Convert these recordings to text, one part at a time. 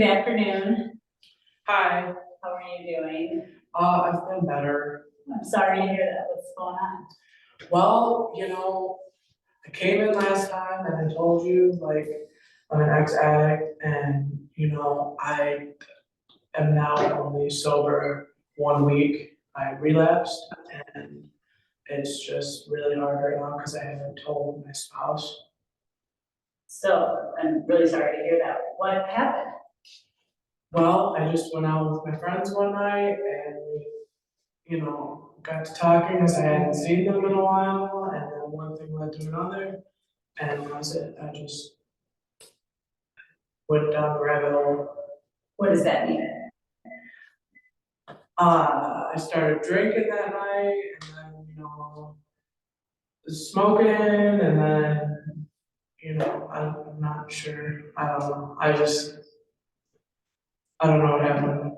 Good afternoon. Hi. How are you doing? I've been better. I'm sorry to hear that. What's going on? Well, I came in last time and I told you, like, I'm an ex-addict and, I am now only sober 1 week. I relapsed and it's just really hard right now because I haven't told my spouse. So I'm really sorry to hear that. What happened? Well, I just went out with my friends one night and we, got to talking because I hadn't seen them in a while, and then one thing led to another, and that was it. I just went down the rabbit hole. What does that mean? I started drinking that night, and then, smoking, and then, I'm not sure. I don't know. I don't know what happened.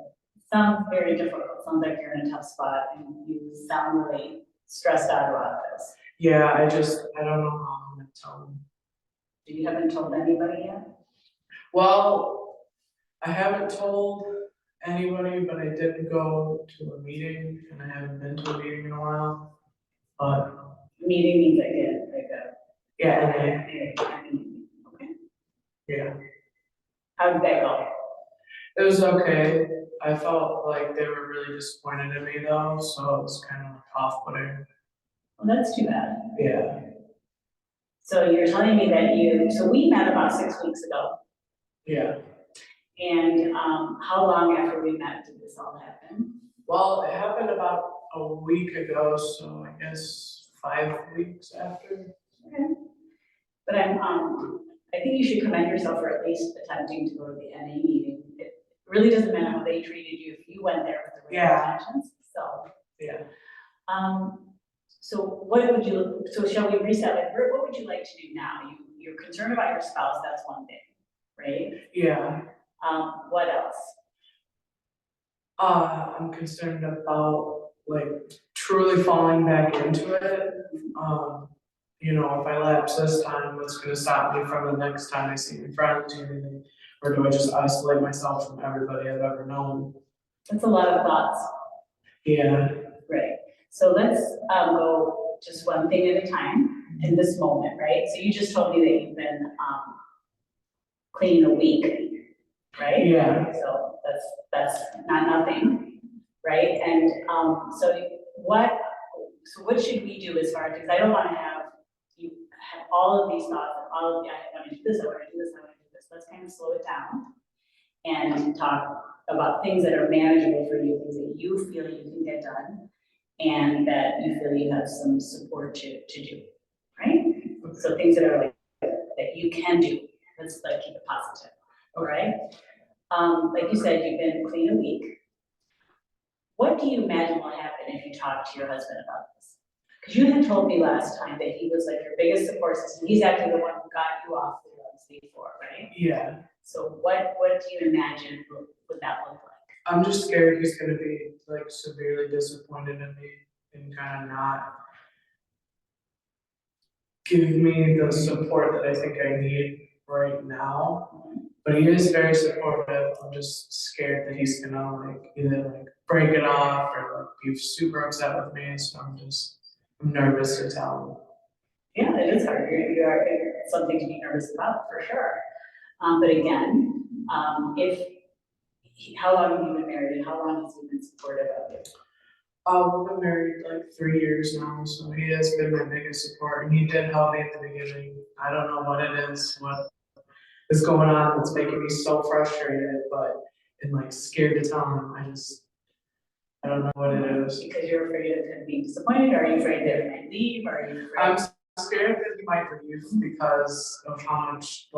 Sounds very difficult. Sounds like you're in a tough spot and you sound really stressed out about this. Yeah, I don't know how I'm gonna tell them. You haven't told anybody yet? Well, I haven't told anybody, but I did go to a meeting, and I haven't been to a meeting in a while. But Meeting means yeah, okay. yeah, How did that go? it was okay. I felt like they were really disappointed in me though, so it was kind of off-putting. Well, that's too bad. Yeah, So you're telling me that so we met about 6 weeks ago. yeah. And how long after we met did this all happen? Well, it happened about a week ago, so I guess 5 weeks after. Okay. But I think you should commend yourself for at least attempting to go to the NA meeting. It really doesn't matter how they treated you if you went there with the right intentions. So yeah. So shall we reset? Like, what would you like to do now? You're concerned about your spouse. That's one thing, right? Yeah. What else? I'm concerned about like truly falling back into it. If I lapse this time, what's gonna stop me from the next time I see my friends or anything? Or do I just isolate myself from everybody I've ever known? That's a lot of thoughts. Yeah. Right. So let's go just one thing at a time in this moment, right? So you just told me that you've been clean a week, right? Yeah. So that's not nothing, right? And so what should we do as far as, because I don't want to have you have all of these thoughts and all of the, I want to do this, I want to do this, I want to do this. Let's kind of slow it down and talk about things that are manageable for you, things that you feel you can get done, and that you feel you have some support to do, right? Okay. So things that are like that you can do. Let's keep it positive, all right? Like you said, you've been clean a week. What do you imagine will happen if you talk to your husband about this? Because you had told me last time that he was like your biggest support system. He's actually the one who got you off the drugs before, right? Yeah. So what do you imagine would that look like? I'm just scared he's gonna be like severely disappointed in me and kind of not give me the support that I think I need right now. But he is very supportive. I'm just scared that he's gonna either break it off or be super upset with me. So I'm nervous to tell him. Yeah, it is hard. You are something to be nervous about for sure. But again, how long have you been married and how long has he been supportive of you? We've been married like 3 years now, so he has been my biggest support, and he did help me at the beginning. I don't know what it is, what is going on that's making me so frustrated, but and scared to tell him. I don't know what it is. Because you're afraid of him being disappointed, or are you afraid that he might leave, or are you afraid? I'm scared that he might leave because of how much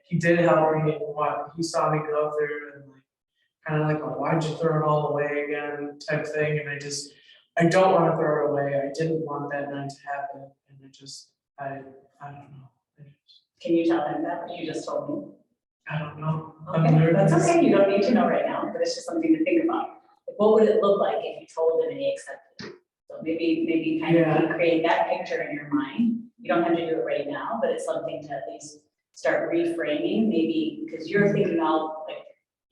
he did help me and what he saw me go through, and kind of a why'd you throw it all away again type thing, and I don't want to throw it away. I didn't want that night to happen, and I don't know. Can you tell him that you just told me? I don't know. Okay, that's okay. You don't need to know right now, but it's just something to think about. What would it look like if you told him and he accepted it? So maybe kind of create that picture in your mind. You don't have to do it right now, but it's something to at least start reframing, maybe because you're thinking all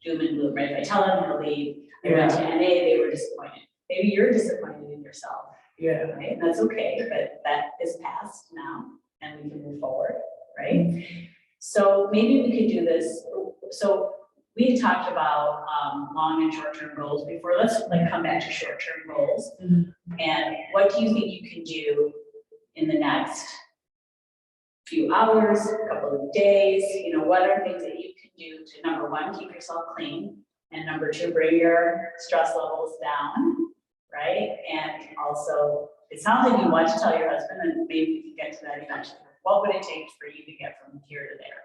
doom and gloom, right? If I tell them to leave, I went to NA, they were disappointed. Maybe you're disappointed in yourself, Yeah. right? And that's okay, but that is past now and we can move forward, right? So maybe we could do this. So we talked about long and short-term goals before. Let's like come back to short-term goals. And what do you think you can do in the next few hours, a couple of days? You know, what are things that you can do to, number one, keep yourself clean, and number two, bring your stress levels down, right? And also, it sounds like you want to tell your husband, and maybe we can get to that eventually. What would it take for you to get from here to there?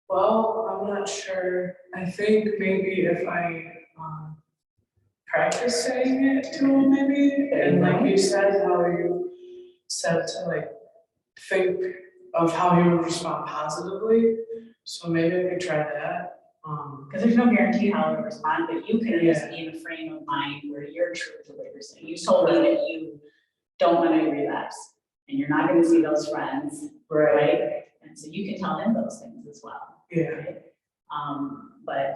Well, I'm not sure. I think maybe if I practice saying it to him, maybe, and like you said, how you said to like think of how he would respond positively. So maybe I could try that. Because there's no guarantee how he'll respond, but you can just be in a frame of mind where you're true to what you're saying. You told me that you don't want to relapse, and you're not going to see those friends, right? And so you can tell him those things as well. Yeah. Right? But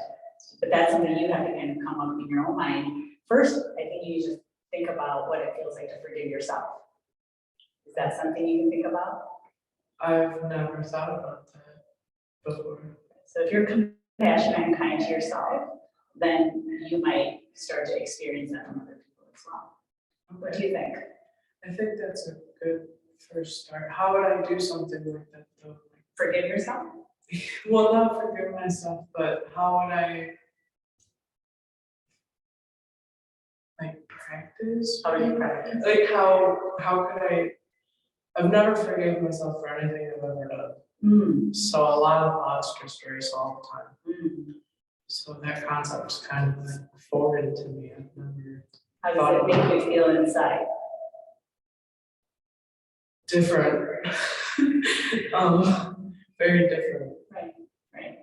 that's something you have to kind of come up in your own mind. First, I think you just think about what it feels like to forgive yourself. Is that something you can think about? I've never thought about that before. So if you're compassionate and kind to yourself, then you might start to experience that from other people as well. What do you think? I think that's a good first start. How would I do something like that though? Forgive yourself? Well, not forgive myself, but how would I like practice? How do you practice? Like how could I've never forgiven myself for anything I've ever done. So a lot of thoughts just race all the time. So that concept's kind of like foreign to me. I've never. How does it make you feel inside? Different. Very different. Right.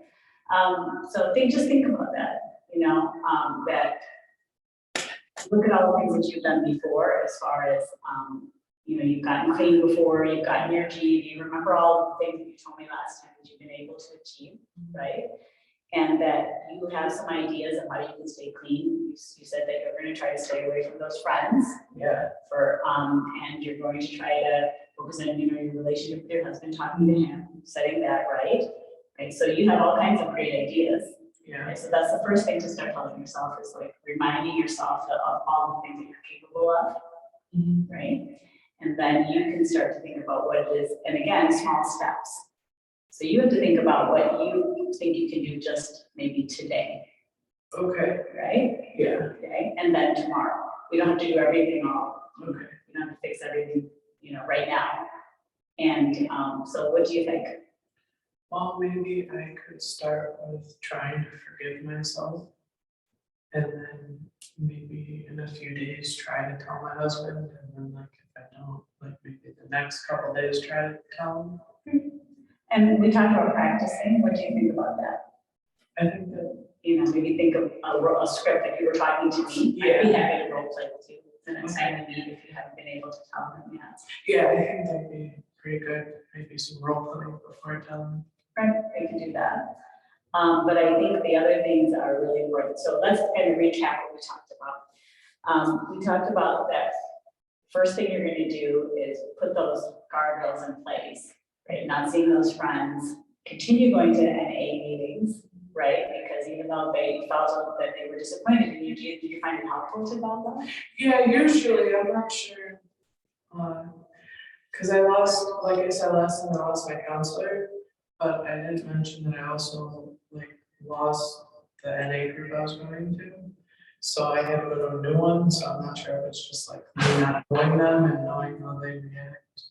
So just think about that, you know, that look at all the things that you've done before as far as, you know, you've gotten clean before, you've gotten your GED, you remember all the things that you told me last time that you've been able to achieve, right? And that you have some ideas of how you can stay clean. You said that you're going to try to stay away from those friends. Yeah. And you're going to try to focus on, you know, your relationship with your husband, talking to him, setting that right. Right. So you have all kinds of great ideas. Yeah. Right? So that's the first thing to start telling yourself, is like reminding yourself of all the things that you're capable of. Right. And then you can start to think about what it is. And again, small steps. So you have to think about what you think you can do just maybe today. Okay. Right? Yeah. Okay. And then tomorrow. We don't have to do everything all. Okay. We don't have to fix everything, you know, right now. And so what do you think? Well, maybe I could start with trying to forgive myself. And then maybe in a few days try to tell my husband. And then like if I don't, like maybe the next couple of days try to tell him. And we talked about practicing. What do you think about that? I think that, you know, maybe think of a script if you were talking to me. Yeah. I'd be happy to role play with you the next time we meet if you haven't been able to tell them yet. Yeah, I think that'd be pretty good. Maybe some role playing before I tell them. Right, we can do that. But I think the other things are really important. So let's kind of recap what we talked about. We talked about that first thing you're going to do is put those guardrails in place, right? Not seeing those friends, continue going to NA meetings, right? Because even though they felt that they were disappointed in you, did you find it helpful to tell them? Yeah, usually I'm not sure. Because I lost, like I said last time, I lost my counselor, but I didn't mention that I also like lost the NA group I was going to. So I had to go to a new one, so I'm not sure if it's just like me not knowing them and knowing how they react.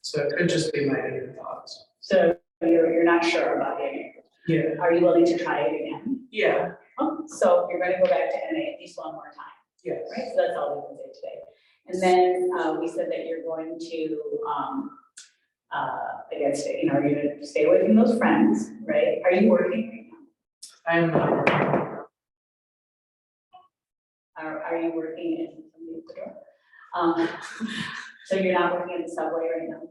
So it could just be my inner thoughts. So you're not sure about it. Yeah. Are you willing to try it again? Yeah. Oh, so you're going to go back to NA at least one more time. Yes. Right. So that's all we can say today. And then we said that you're going to again, stay, you know, you're going to stay away from those friends, right? Are you working right now? I am not working. Are you working in the door? So you're not working in the subway right now?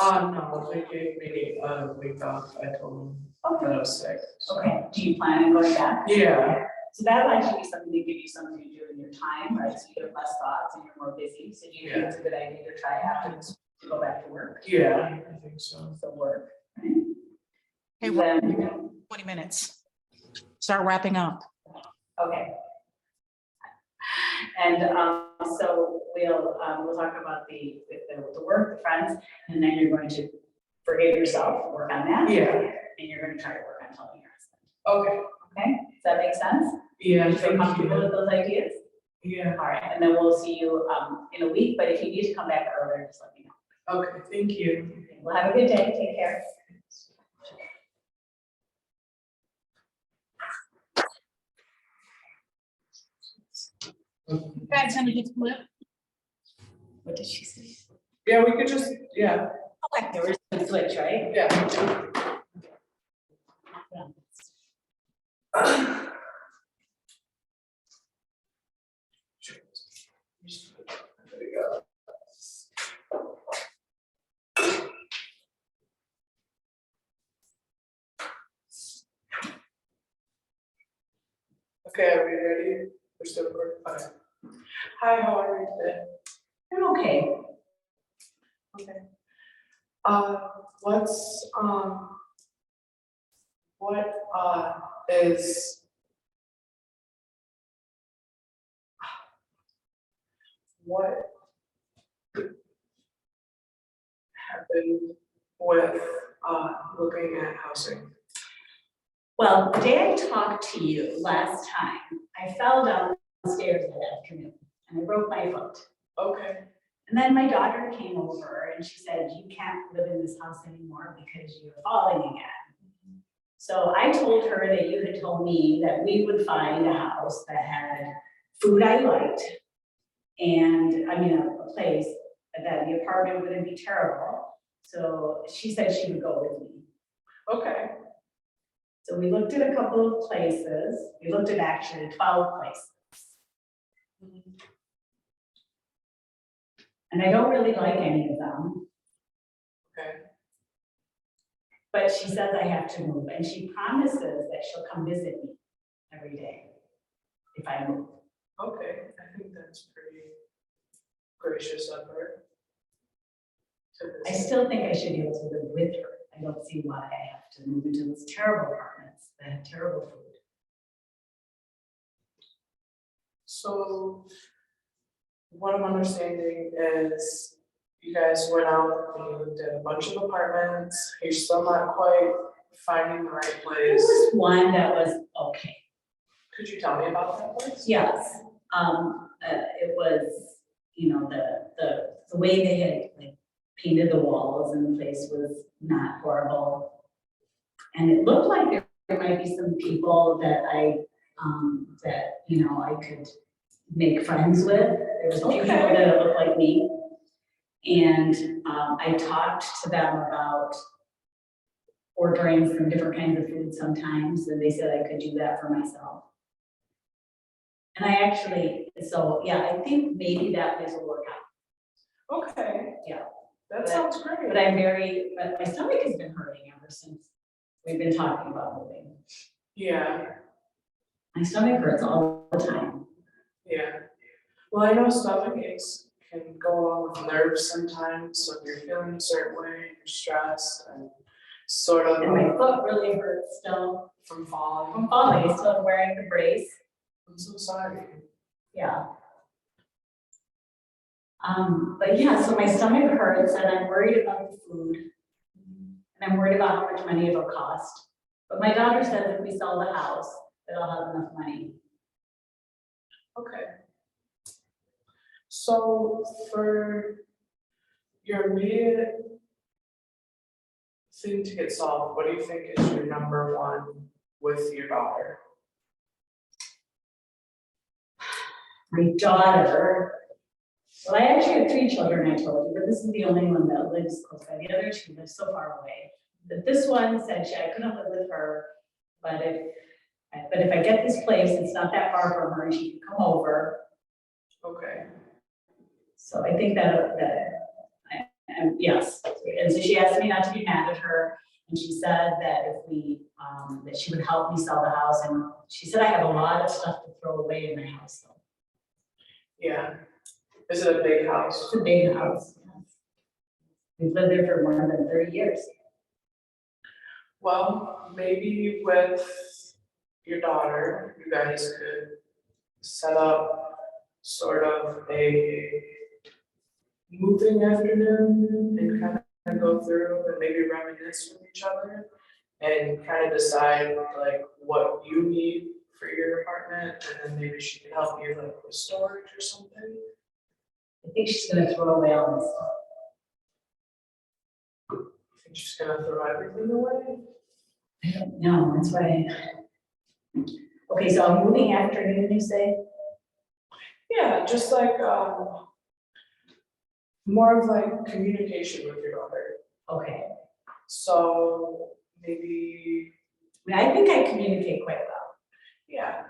No, they gave me a week off, I told them that I was sick. So. Okay, do you plan on going back? Yeah, So that'll actually be something to give you something to do in your time, right? So you have less thoughts and you're more busy. So do you think it's a good idea to try after this to go back to work? yeah, I think so. So work, right? Hey, Then, 20 minutes. Start wrapping up. okay. And so we'll talk about the work, the friends, and then you're going to forgive yourself, work on that. Yeah, And you're going to try to work on telling your husband. okay, Okay, does that make sense? yeah, You feel thank comfortable you. with those ideas? Yeah, All right, and then we'll see you in a week, but if you need to come back earlier, just let me know. okay, thank you. Well, have a good day, take care. Guys, send me this clip. What did she say? Yeah, we could just, yeah, Okay, there was a switch, right? yeah. There we go. Okay, are we ready? We're still recording. Okay. Hi, how are you today? I'm okay. Okay. What's what is what happened with looking at housing? Well, the day I talked to you last time, I fell downstairs that afternoon and I broke my foot. Okay. And then my daughter came over and she said, you can't live in this house anymore because you're falling again. So I told her that you had told me that we would find a house that had food I liked. And I mean, a place that the apartment wouldn't be terrible. So she said she would go with me. Okay. So we looked at a couple of places. We looked at actually 12 places. And I don't really like any of them. Okay. But she says I have to move, and she promises that she'll come visit me every day if I move. Okay. I think that's pretty gracious of her. I still think I should be able to live with her. I don't see why I have to move into those terrible apartments that have terrible food. So what I'm understanding is you guys went out and you looked at a bunch of apartments. You're still not quite finding the right There place. was one that was okay. Could you tell me about that place? Yes, it was, you know, the way they had like painted the walls and the place was not horrible. And it looked like there might be some people that I could make friends with. There was a few people Okay. that looked like me. And I talked to them about ordering from different kinds of food sometimes, and they said I could do that for myself. And I actually, so yeah, I think maybe that place will work out. Okay. Yeah. That sounds great. But my stomach has been hurting ever since we've been talking about moving. Yeah, My stomach hurts all the time. yeah. Well, I know stomach aches can go along with nerves sometimes, so if you're feeling a certain way, you're stressed and sort of And my foot really hurts still from falling. from falling. I still am wearing the brace. I'm so sorry. Yeah. But yeah, so my stomach hurts and I'm worried about the food. And I'm worried about how much money it'll cost. But my daughter says if we sell the house, that I'll have enough money. Okay. So for your immediate thing to get solved, what do you think is your number one with your daughter? My daughter, well, I actually have 3 children, I told you, but this is the only one that lives close by. The other 2 live so far away. But this one said I couldn't live with her, but if I get this place, it's not that far from her and she can come over. Okay. So I think that and yes, and so she asked me not to be mad at her, and she said that if we, that she would help me sell the house, and she said I have a lot of stuff to throw away in my house, though. Yeah. Is it a big house? It's a big house. We've lived there for more than 30 years. Well, maybe with your daughter, you guys could set up sort of a moving afternoon and kind of go through and maybe reminisce with each other and kind of decide like what you need for your apartment, and then maybe she can help you like with storage or something. I think she's gonna throw away all this stuff. I think she's gonna throw everything away. I don't know, that's why. Okay, so I'm moving afternoon, you say? Yeah, just like more of like communication with your daughter. Okay. So maybe, I mean, I think I communicate quite well. yeah.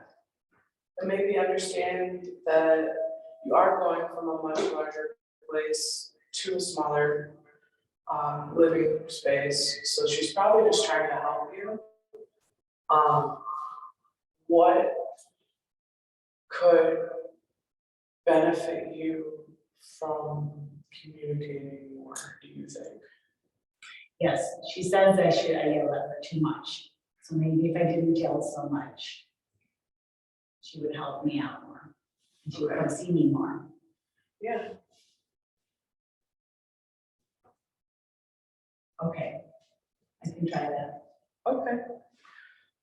And maybe understand that you are going from a much larger place to a smaller living space, so she's probably just trying to help you. What could benefit you from communicating more, do you think? Yes, she says I yell at her too much. So maybe if I didn't yell so much, she would help me out more. And she would come see me more. Yeah. Okay, I can try that. Okay.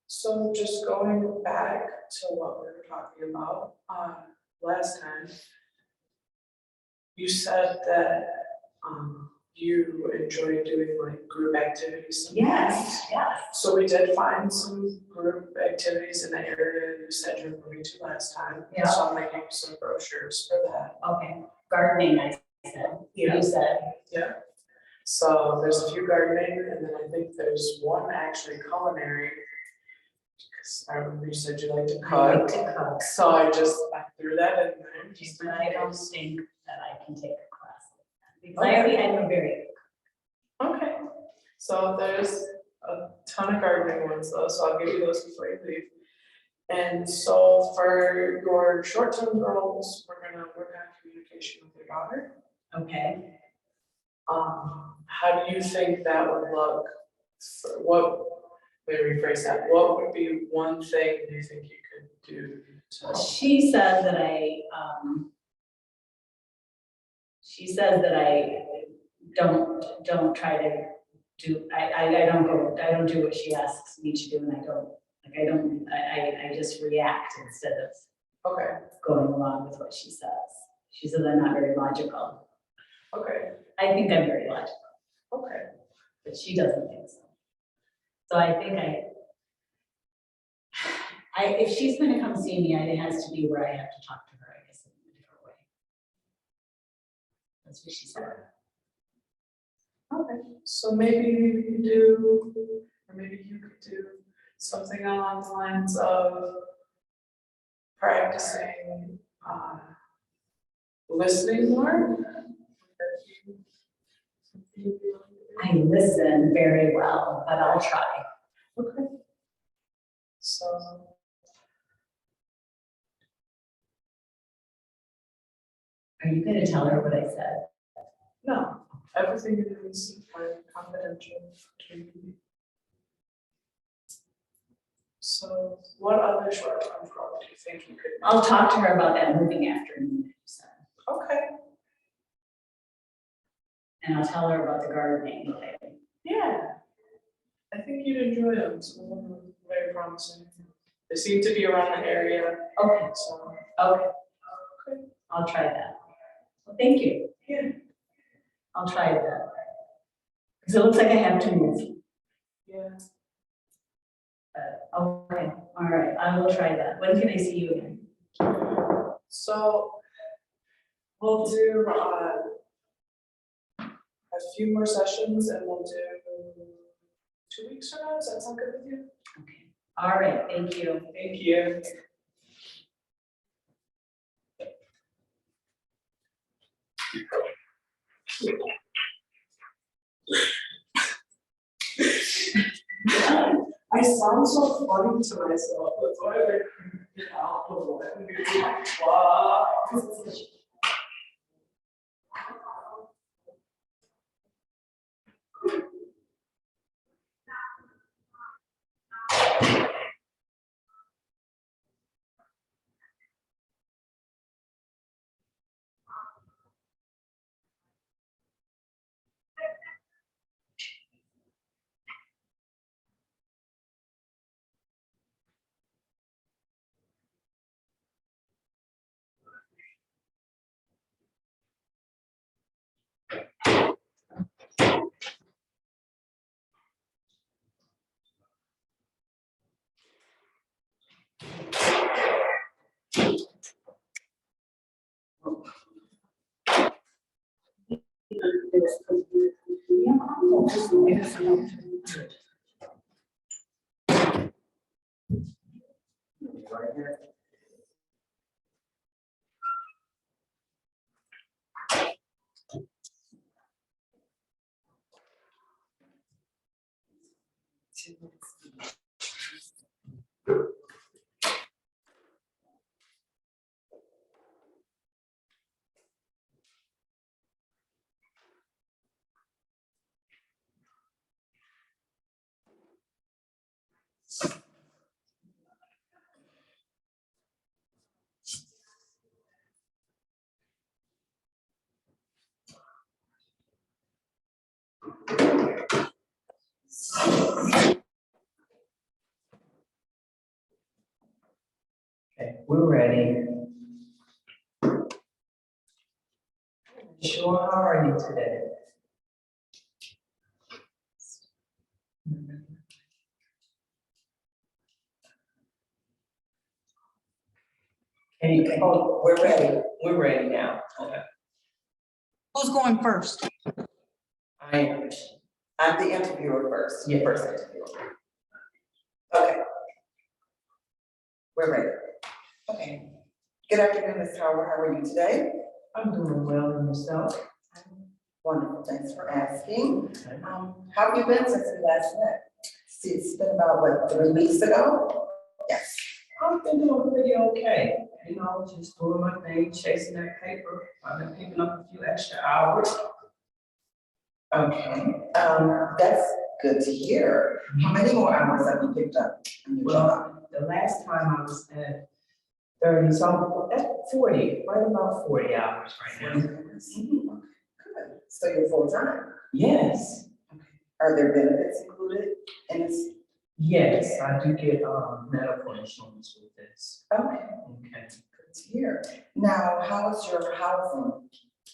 So just going back to what we were talking about, last time, you said that, you enjoy doing like group activities. Yes, yes. So we did find some group activities in the area you said you were going to last time. Yeah. So I'm making some brochures for that. Okay, gardening, I said. Yeah. You said. Yeah. So there's a few gardening, and then I think there's one actually culinary. Because I remember you said you like to I like cook. to cook. So I threw that in there. just in But I don't case. think that I can take a class. Because I'm a very, Okay, so there's a ton of gardening ones though, so I'll give you those before you leave. And so for your short-term goals, we're gonna work on communication with your daughter. okay. How do you think that would look? Let me rephrase that, what would be one thing you think you could do to? She says that I don't try to do, I don't do what she asks me to do, and I just react instead of Okay, going along with what she says. She says I'm not very logical. okay, I think I'm very logical, okay, but she doesn't think so. So I think if she's gonna come see me, it has to be where I have to talk to her, I guess, in a different way. That's what she said. okay, so maybe we could do, or maybe you could do something along the lines of practicing, listening more. I listen very well, but I'll try. Okay. So. Are you gonna tell her what I said? No, everything is confidential between you. So what other short-term goal do you think you could? I'll talk to her about that moving afternoon that you said, Okay, and I'll tell her about the gardening thing. yeah. I think you'd enjoy them, some of them are very promising. They seem to be around the area, Okay, so. okay, Okay. I'll try that. Well, thank you. Yeah. I'll try that. Because it looks like I have to move. Yeah. Okay, all right, I will try that. When can I see you again? So we'll do a few more sessions and we'll do 2 weeks from now. Does that sound good with you? Okay, all right, thank you. Thank you. I sound so funny to myself, that's why I get out of the way and be like, wow. Okay, we're ready. Sure, how are you today? Oh, we're ready now, okay. Who's going first? I'm the interviewer first, Yeah. first interviewer. Okay. We're ready. Okay. Good afternoon, Ms. Howard, how are you today? I'm doing well, and yourself? Wonderful, thanks for asking. How have you been since we last met? See, it's been about, what, 3 weeks ago? Yes. I've been doing pretty okay, you know, just doing my thing, chasing that paper. I've been picking up a few extra hours. Okay, that's good to hear. How many more hours have you picked up on your job? The last time I was at 30, so at 40, right about 40 hours right now. Good, so you're full time? Yes. Are there benefits included in this? Yes, I do get medical insurance with this. Okay. Okay. Good to hear. Now, how is your housing?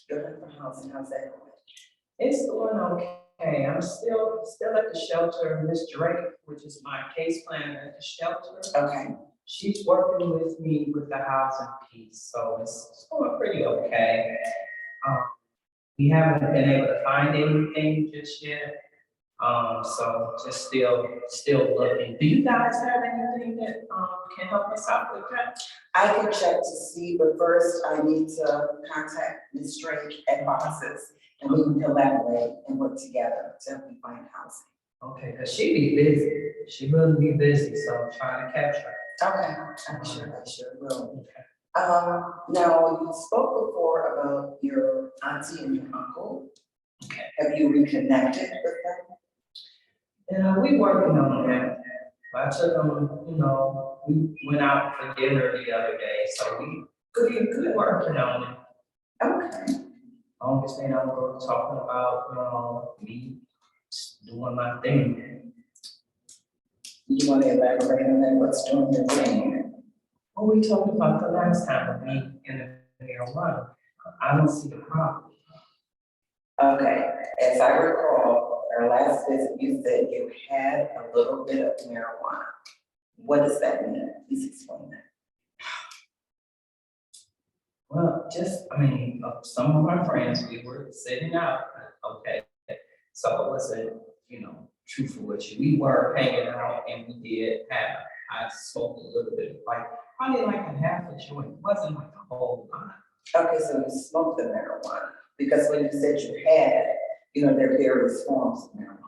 Your rental housing, how's that going? It's going okay. I'm still at the shelter. Miss Drake, which is my case planner at the shelter. Okay. She's working with me with the housing piece, so it's going pretty okay. We haven't been able to find anything just yet. So just still looking. Do you guys have anything that can help us out with that? I can check to see, but first I need to contact Ms. Drake at Boxes, and we can collaborate and work together to help you find housing. Okay, because she be busy. She will be busy, so I'm trying to catch her. Okay, I sure will. Okay. Now, you spoke before about your auntie and your uncle. Okay. Have you reconnected with them? Yeah, we working on that. I took them, you know, we went out for dinner the other day, so we good working on it. Okay. Longest thing I was talking about, me doing my thing. You want to elaborate on that? What's doing your thing? Well, we talked about the last time with me in the marijuana. I don't see the problem. Okay, as I recall, our last visit, you said you had a little bit of marijuana. What does that mean? Please explain that. Well, some of my friends, we were sitting out, okay, so it wasn't, truthful with you. We were hanging out and I smoked a little bit, probably like a half a joint, it wasn't like a whole lot. Okay, so you smoked the marijuana, because when you said you had, You know, there are various forms of marijuana,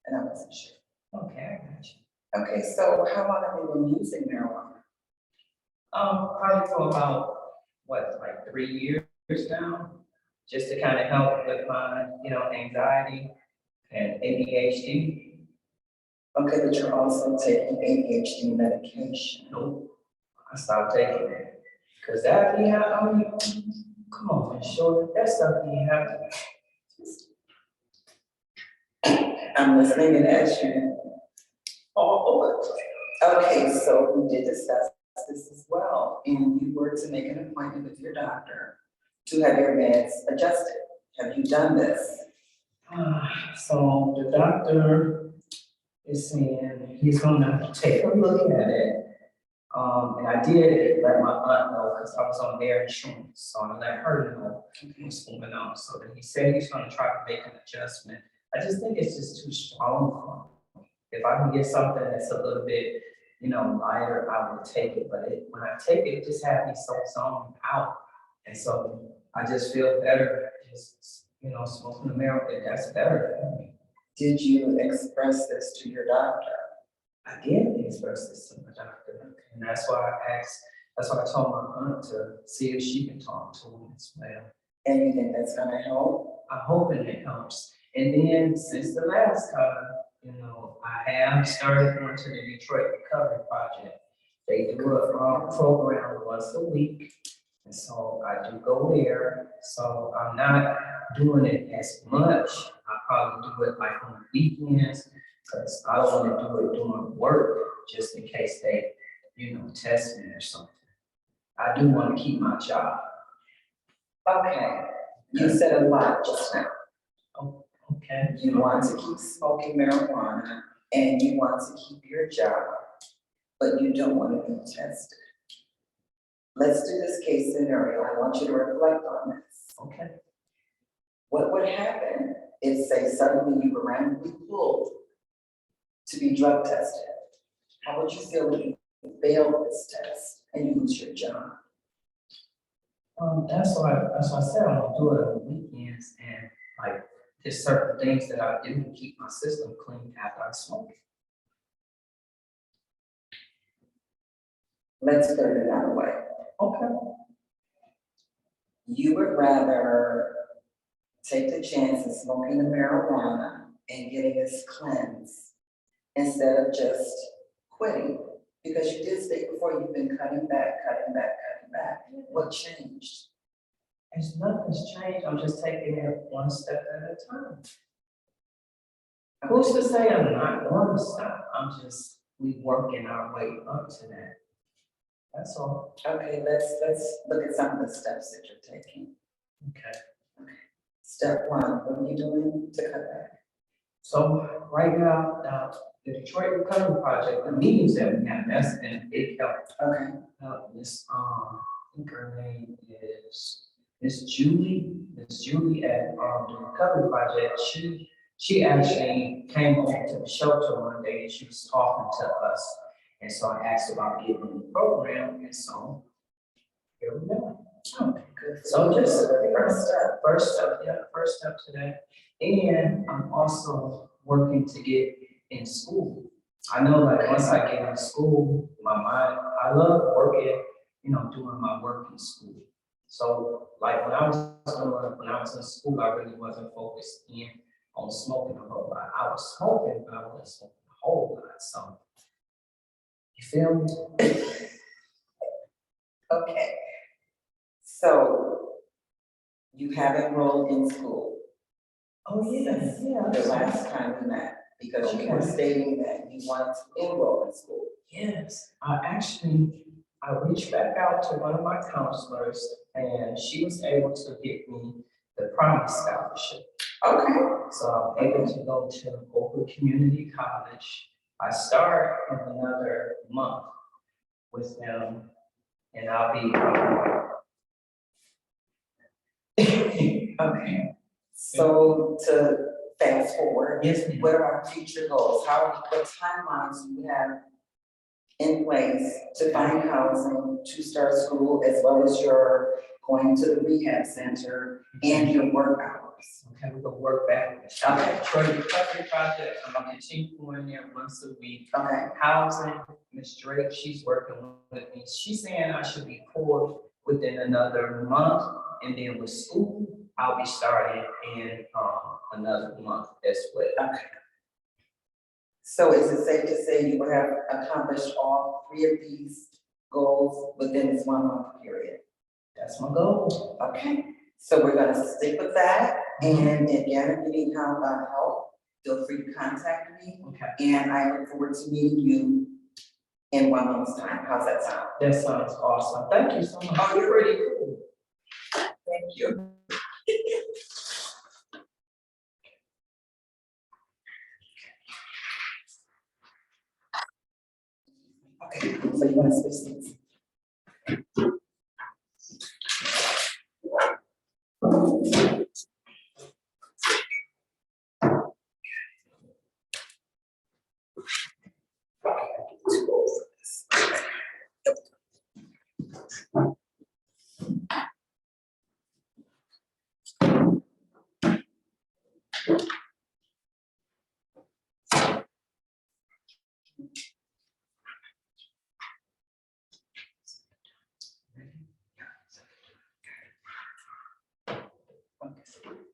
and I wasn't sure. Okay, I got you. Okay, so how long have you been using marijuana? Probably for about, what, like 3 years now? Just to kind of help with my, anxiety and ADHD. Okay, but you're also taking ADHD medication. Nope, I stopped taking it. Cause that be how, come on, man, sure, that stuff you have to. I'm listening and as you. All over the place. Okay, so we did discuss this as well, and you were to make an appointment with your doctor to have your meds adjusted. Have you done this? So the doctor is saying he's gonna take a look at it. And I did let my aunt know, cause I was on their insurance, so I let her know what's going on. So then he said he's gonna try to make an adjustment. I just think it's just too strong for him. If I can get something that's a little bit, lighter, I would take it. But when I take it, it just has me so zoned out. And so I just feel better, just, smoking the marijuana, that's better for me. Did you express this to your doctor? I did express this to my doctor, and that's why I told my aunt to see if she can talk to him as well. And you think that's gonna help? I'm hoping it helps. And then since the last time, I have started going to the Detroit Recovery Project. They do a program once a week, and so I do go there. So I'm not doing it as much. I probably do it like on the weekends, because I don't want to do it during work, just in case they, test me or something. I do want to keep my job. Okay, you said a lot just now. Oh, okay. You want to keep smoking marijuana and you want to keep your job, but you don't want to be tested. Let's do this case scenario. I want you to reflect on this. Okay. What would happen if, say, suddenly you were randomly pulled to be drug tested? How would you feel if you failed this test and you lose your job? That's why I said I'm gonna do it on the weekends, and like there's certain things that I do to keep my system clean after I smoke. Let's put it another way. Okay. You would rather take the chance of smoking the marijuana and getting this cleanse instead of just quitting, because you did say before you've been cutting back. What changed? As nothing's changed, I'm just taking it one step at a time. Who's to say I'm not going to stop? We working our way up to that. That's all. Okay, let's look at some of the steps that you're taking. Okay. Step one, what are you doing to cut back? So right now, the Detroit Recovery Project, the meetings that we have, that's been a big help. Okay, Miss, I think her name is Miss Julie. Miss Julie at the Recovery Project. She actually came over to the shelter one day and she was talking to us. And so I asked about getting in the program, and so here we go. okay, good. So just the first step. First step today. And I'm also working to get in school. I know that once I get in school, I love working, doing my work in school. So like when I was in school, I really wasn't focused in on smoking a whole lot. I was smoking, but I wasn't smoking a whole lot. So you feel me? Okay, so you have enrolled in school. Oh, yeah. The last time we met, because you were Okay. stating that you wanted to enroll in school. Yes, I reached back out to one of my counselors and she was able to get me the Promise Scholarship. Okay. So I'm able to go to Oakland Community College. I start in another month with them and I'll be. Okay. So to fast forward, Yes, ma'am. what are our future goals? What timelines do you have in place to find housing, to start school, as well as your going to the rehab center and your work hours? Okay, we're gonna work backwards. Okay. For the recovery project, I'm gonna continue going there once a week. Okay, Housing, Ms. Drake, she's working with me. She's saying I should be pulled within another month. And then with school, I'll be starting in, another month as well. okay. So is it safe to say you will have accomplished all 3 of these goals within this 1 month period? That's my goal. Okay, so we're gonna stick with that, and again, if you need help, feel free to contact me, Okay, and I look forward to meeting you in 1 month's time. How's that sound? that sounds awesome. Thank you so much. Oh, you're pretty cool. Thank you. Okay, so you wanna switch seats?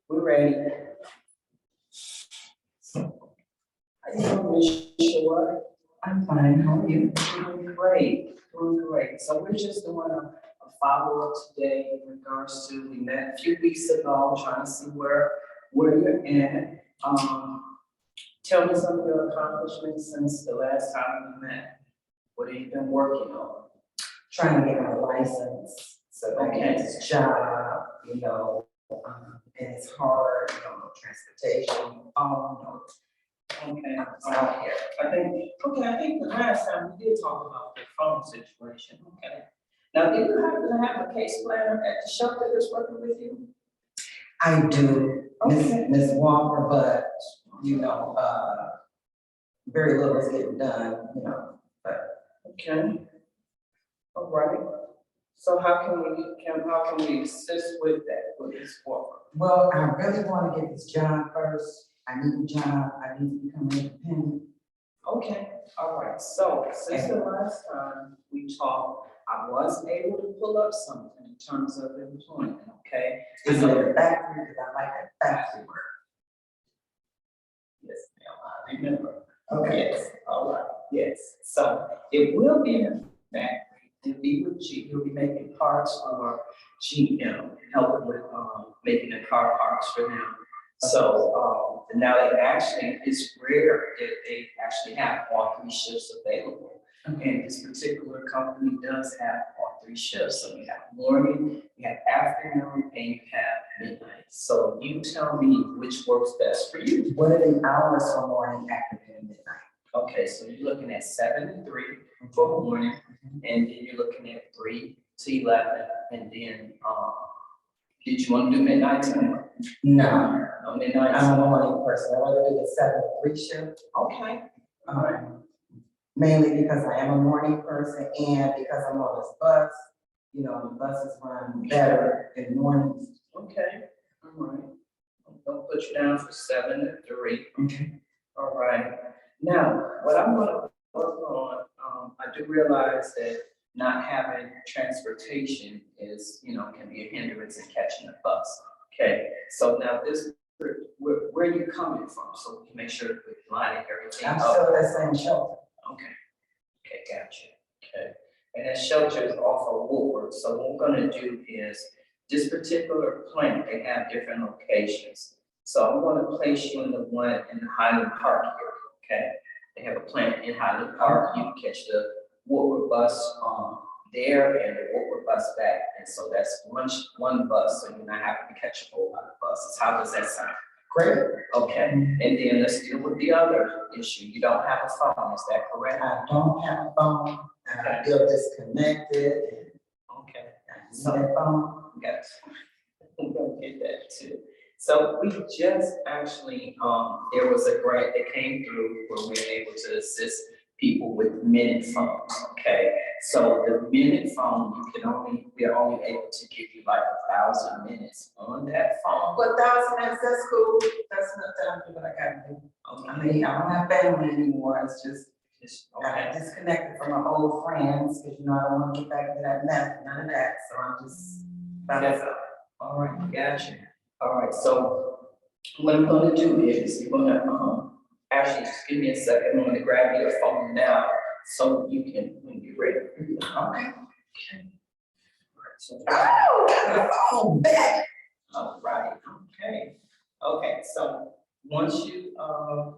We're ready. How you doing, Ms. Shore? I'm fine, how are you? Doing great. So we're just doing a follow-up today in regards to, we met a few weeks ago, trying to see where you're at. Tell me some of your accomplishments since the last time we met. What have you been working on? Trying to get my license, so I can get Okay. this job, and it's hard, transportation, Okay. it's out here. I think the last time we did talk about the phone situation, okay. Now, do you happen to have a case planner at the shelter that's working with you? I do, Okay. Miss Walker, but, very little is getting done, Okay. All right. So how can we assist with that, with this work? well, I really wanna get this job first. I need a job, I need to become independent. Okay, all right, so since the last time we talked, I was able to pull up something in terms of employment, okay? Is it a factory, because I like that factory work. Yes, ma'am, I remember. Okay. Yes, all right, yes. So it will be in a factory, it'll be with G, you'll be making parts for GM, helping with, making the car parts for them. So, now it actually is rare that they actually have all 3 shifts available. And this particular company does have all 3 shifts. So you have morning, you have afternoon, and you have midnight. So you tell me which works best for you. What are the hours for morning, afternoon, and midnight? Okay, so you're looking at 7 to 3 for morning, and then you're looking at 3 to 11, and then, did you want to do midnight too? No, No midnight? I'm a morning person, I rather do the 7 to 3 shift. Okay, Mainly because I am a morning person and because I'm on this bus, the buses run better in mornings. okay, all right. I'm gonna put you down for 7 to 3. Okay. All right. Now, what I'm gonna work on, I do realize that not having transportation is, can be a hindrance in catching a bus. Okay, so now where are you coming from? So we can make sure we line everything I'm up. still at that same shelter. Okay, gotcha, okay. And that shelter is off of Woodward, so what we're gonna do is, this particular plant, they have different locations. So I'm gonna place you in the one in the Highland Park area, okay? They have a plant in Highland Park, you can catch the Woodward bus, there and the Woodward bus back, and so that's one bus, so you're not having to catch a whole lot of buses. How does that sound? Great. Okay, and then let's deal with the other issue. You don't have a phone, is that correct? I don't have a phone, I feel disconnected. Okay, I need that phone. yes. I'm gonna get that too. So we just actually, there was a grant that came through where we were able to assist people with minute phones, okay? So the minute phone, we are only able to give you like 1,000 minutes on that phone. But 1,000 minutes, that's cool. That's enough time to do what I gotta do. I mean, I don't have family anymore. It's just, I got disconnected from my old friends, because you know, I don't want to get back into that mess, none of that. So I'm just by myself. All right, gotcha. All right, so what I'm gonna do is, you're gonna, actually, just give me a second, I'm gonna grab your phone now, so you can, when you're ready. Okay. Alright, so, Oh, got a phone back. all right, okay. Okay, so, once you,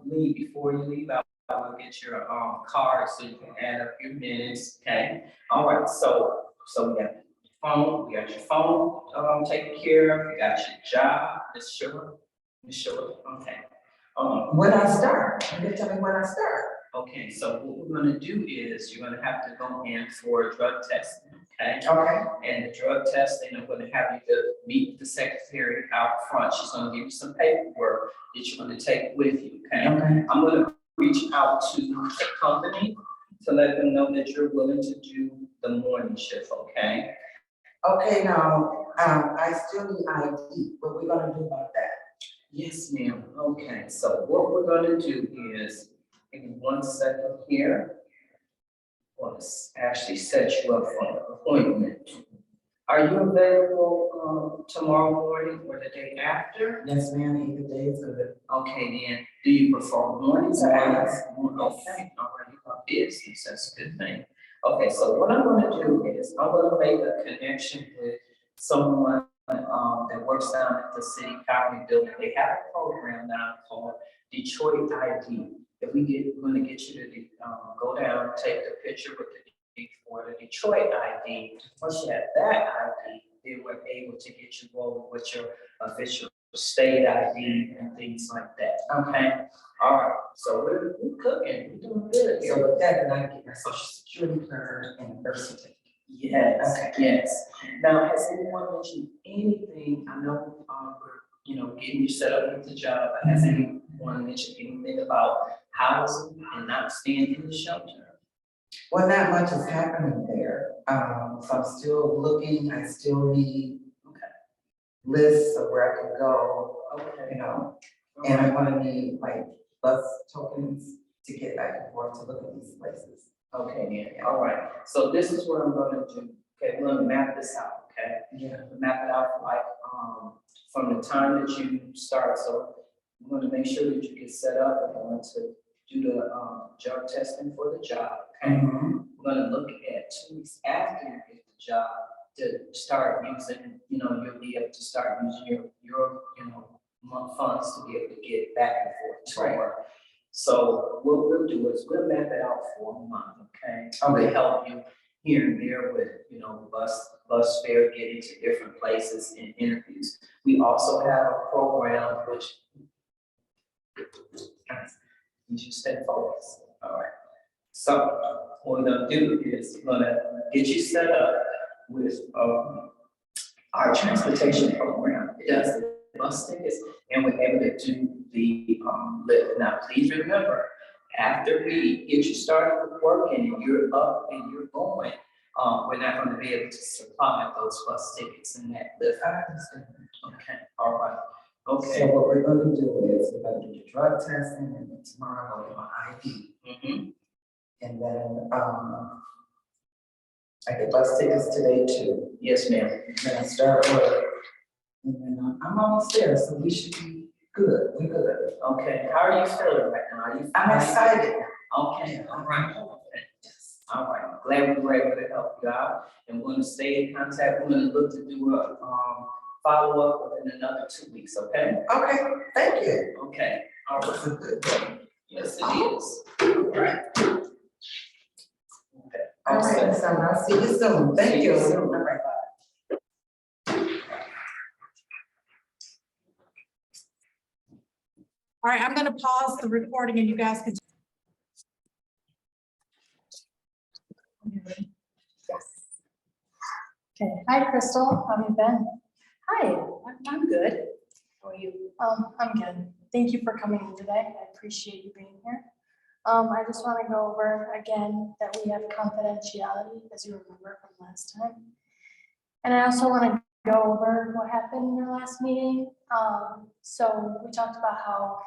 leave, before you leave out, I will get your, card, so you can add up your minutes, okay? All right, so we got your phone, taken care of, you got your job, Miss Shirley, okay. When I start, you can tell me when I start. Okay, so what we're gonna do is, you're gonna have to go in for drug testing, okay? Okay. And the drug testing, I'm gonna have you to meet with the secretary out front, she's gonna give you some paperwork that you're gonna take with you, okay? Okay. I'm gonna reach out to the company to let them know that you're willing to do the morning shift, okay? Okay, now, I still need ID. What we gonna do about that? Yes, ma'am. Okay, so what we're gonna do is, give me 1 second here. Want to actually set you up for an appointment. Are you available, tomorrow morning or the day after? Yes, ma'am, either day is good. Okay, then, do you prefer mornings or Mornings. afternoons? Okay, all right, you got business, that's a good thing. Okay, so what I'm gonna do is, I'm gonna make a connection with someone, that works down at the city county building. They have a program now called Detroit ID. We're gonna get you to, go down, take the picture with for the Detroit ID. Once you have that ID, they were able to get you rolling with your official state ID and things like that, okay? All right, so we're cooking, we're doing good So here. with that, then I get my social security card and birth certificate. Yes, Okay. yes. Now, has anyone mentioned anything, I know, we're, getting you set up with the job, but has anyone mentioned anything about housing and not staying in the shelter? Well, not much is happening there. So I'm still looking, I still need lists of where I can go, Okay. you know, and I'm gonna need like bus tokens to get back and forth to look at these places. Okay, yeah, all right. So this is what I'm gonna do. Okay, we're gonna map this out, okay? Yeah. Map it out like, from the time that you start, so we're gonna make sure that you get set up, and going to do the, drug testing for the job, okay? Mhm. We're gonna look at 2 weeks after you get the job to start using, you'll be able to start using your month funds to be able to get back and forth to Right. work. So what we'll do is we'll map it out for a month, okay? Okay. To help you here and there with, bus fare, getting to different places and interviews. We also have a program which you should stay focused, all right? So what we're gonna do is we're gonna get you set up with, our transportation program. It does the bus tickets, and we're able to do the, lift. Now, please remember, after we get you started with working and you're up and you're going, we're not gonna be able to supply those bus tickets and that lift. I understand. Okay, all right, So okay. what we're gonna do is we're gonna do the drug testing and then tomorrow I'll get my ID. Mhm. And then, I get bus tickets today too. Yes, ma'am. Then I start work. And then I'm almost there, so we should be good. We're good. Okay, how are you feeling right now? Are you? I'm excited. Okay, all right. All right, glad we were able to help you out, and we're gonna stay in contact, we're gonna look to do a, follow-up within another 2 weeks, okay? Okay, thank you. Okay, all It's right, a good day. yes, it is. Right. Okay. All right, so I'll see you soon. Thank See you. you soon. All right. All right, I'm gonna pause the recording and you guys can. Yes. Okay, hi Crystal, how have you been? Hi, I'm good. How are you? I'm good. Thank you for coming in today. I appreciate you being here. I just want to go over again that we have confidentiality, as you remember from last time. And I also want to go over what happened in our last meeting. So we talked about how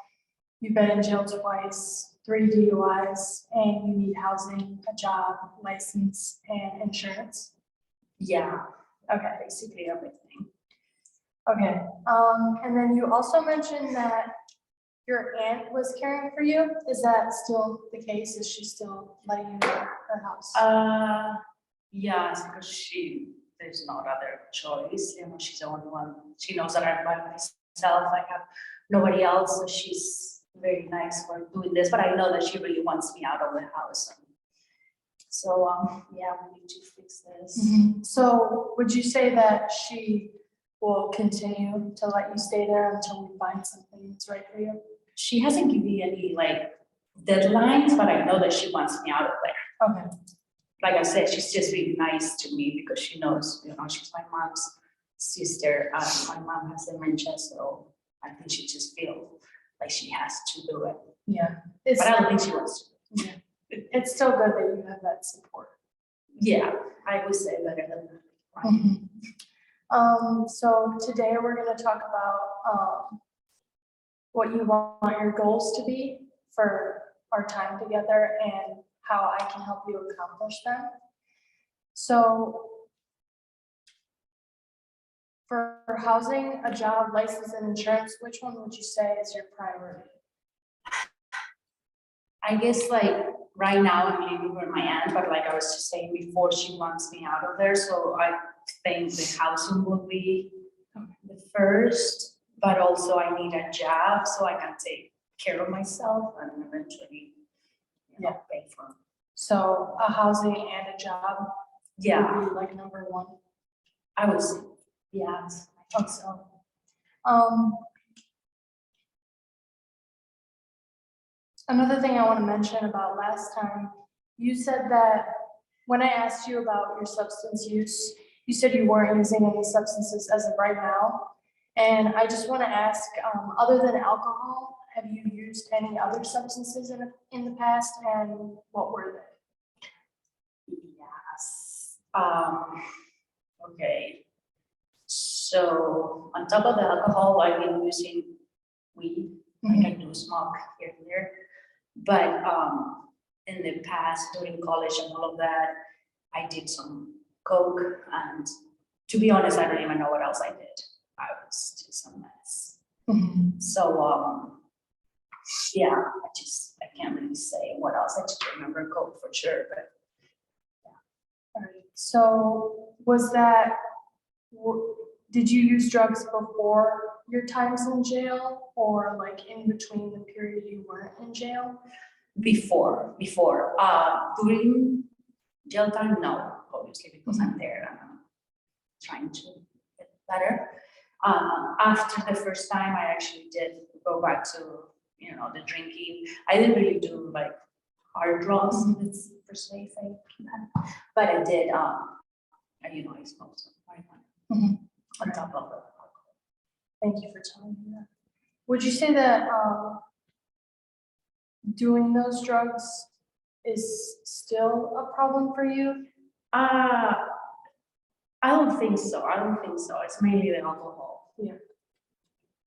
you've been in jail twice, 3 DUIs, and you need housing, a job, license, and insurance. Yeah, Okay, basically everything. okay. And then you also mentioned that your aunt was caring for you. Is that still the case? Is she still letting you in her house? Yes, because there's no other choice, she's the only one, she knows that I'm by myself, I have nobody else, so she's very nice for doing this, but I know that she really wants me out of the house. So, yeah, we need to fix this. So would you say that she will continue to let you stay there until we find something that's right for you? She hasn't given me any like deadlines, but I know that she wants me out of there. Okay. Like I said, she's just really nice to me because she knows, she's my mom's sister. My mom has dementia, so I think she just feels like she has to do it. Yeah. But I don't think she wants to. Yeah. It's still good that you have that support. Yeah, I would say better than that. So today we're gonna talk about, what you want your goals to be for our time together and how I can help you accomplish them. So for housing, a job, license, and insurance, which one would you say is your priority? I guess like right now I'm living with my aunt, but like I was just saying before, she wants me out of there. So I think the housing will be the first, but also I need a job so I can take care of myself and eventually, pay for it. So a housing and a job Yeah, would be like number one. I would say, yes, I think so. Another thing I want to mention about last time, you said that when I asked you about your substance use, you said you weren't using any substances as of right now. And I just want to ask, other than alcohol, have you used any other substances in the past, and what were they? Yes. Okay. So on top of the alcohol, I've been using weed. Like I do smoke here and there. But in the past, during college and all of that, I did some coke, and to be honest, I don't even know what else I did. I was just a mess. So yeah, I can't really say what else. I just remember coke for sure, but All right. So did you use drugs before your times in jail, or like in between the period you weren't in jail? before, during jail time, no, obviously, because I'm there and I'm trying to get better. After the first time, I actually did go back to, the drinking. I didn't really do like hard drugs, let's per se say, but I did, I smoked some marijuana on top of it. Thank you for telling me that. Would you say that doing those drugs is still a problem for you? I don't think so. It's mainly the alcohol. Yeah.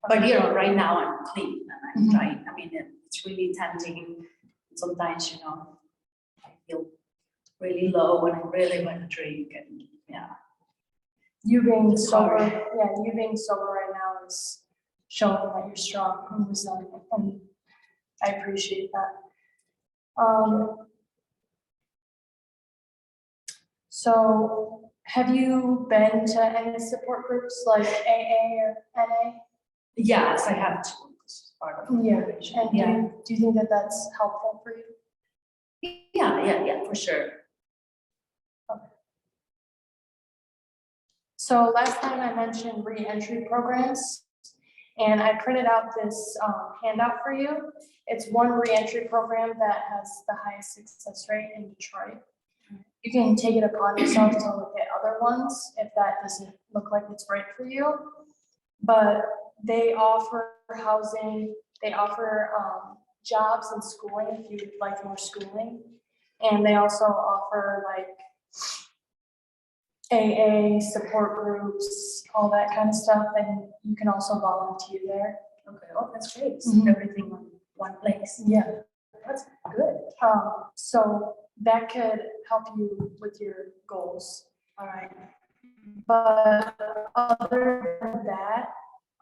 But right now I'm clean and I'm trying. I mean, it's really tempting. Sometimes, I feel really low and I really want to drink, and You being It's sober, hard. you being sober right now is showing that you're strong and resilient, and I appreciate that. So have you been to any support groups like AA or NA? Yes, I have to. It's part of Yeah, motivation. and do you think that that's helpful for you? Yeah, for sure. So last time I mentioned re-entry programs, and I printed out this handout for you. It's one re-entry program that has the highest success rate in Detroit. You can take it upon yourself to look at other ones if that doesn't look like it's right for you. But they offer housing, they offer jobs and schooling if you would like more schooling. And they also offer like AA, support groups, all that kind of stuff, and you can also volunteer there. Okay, oh, that's great. Mhm. Everything on one place. Yeah. That's good. So that could help you with your goals. All right. But other than that,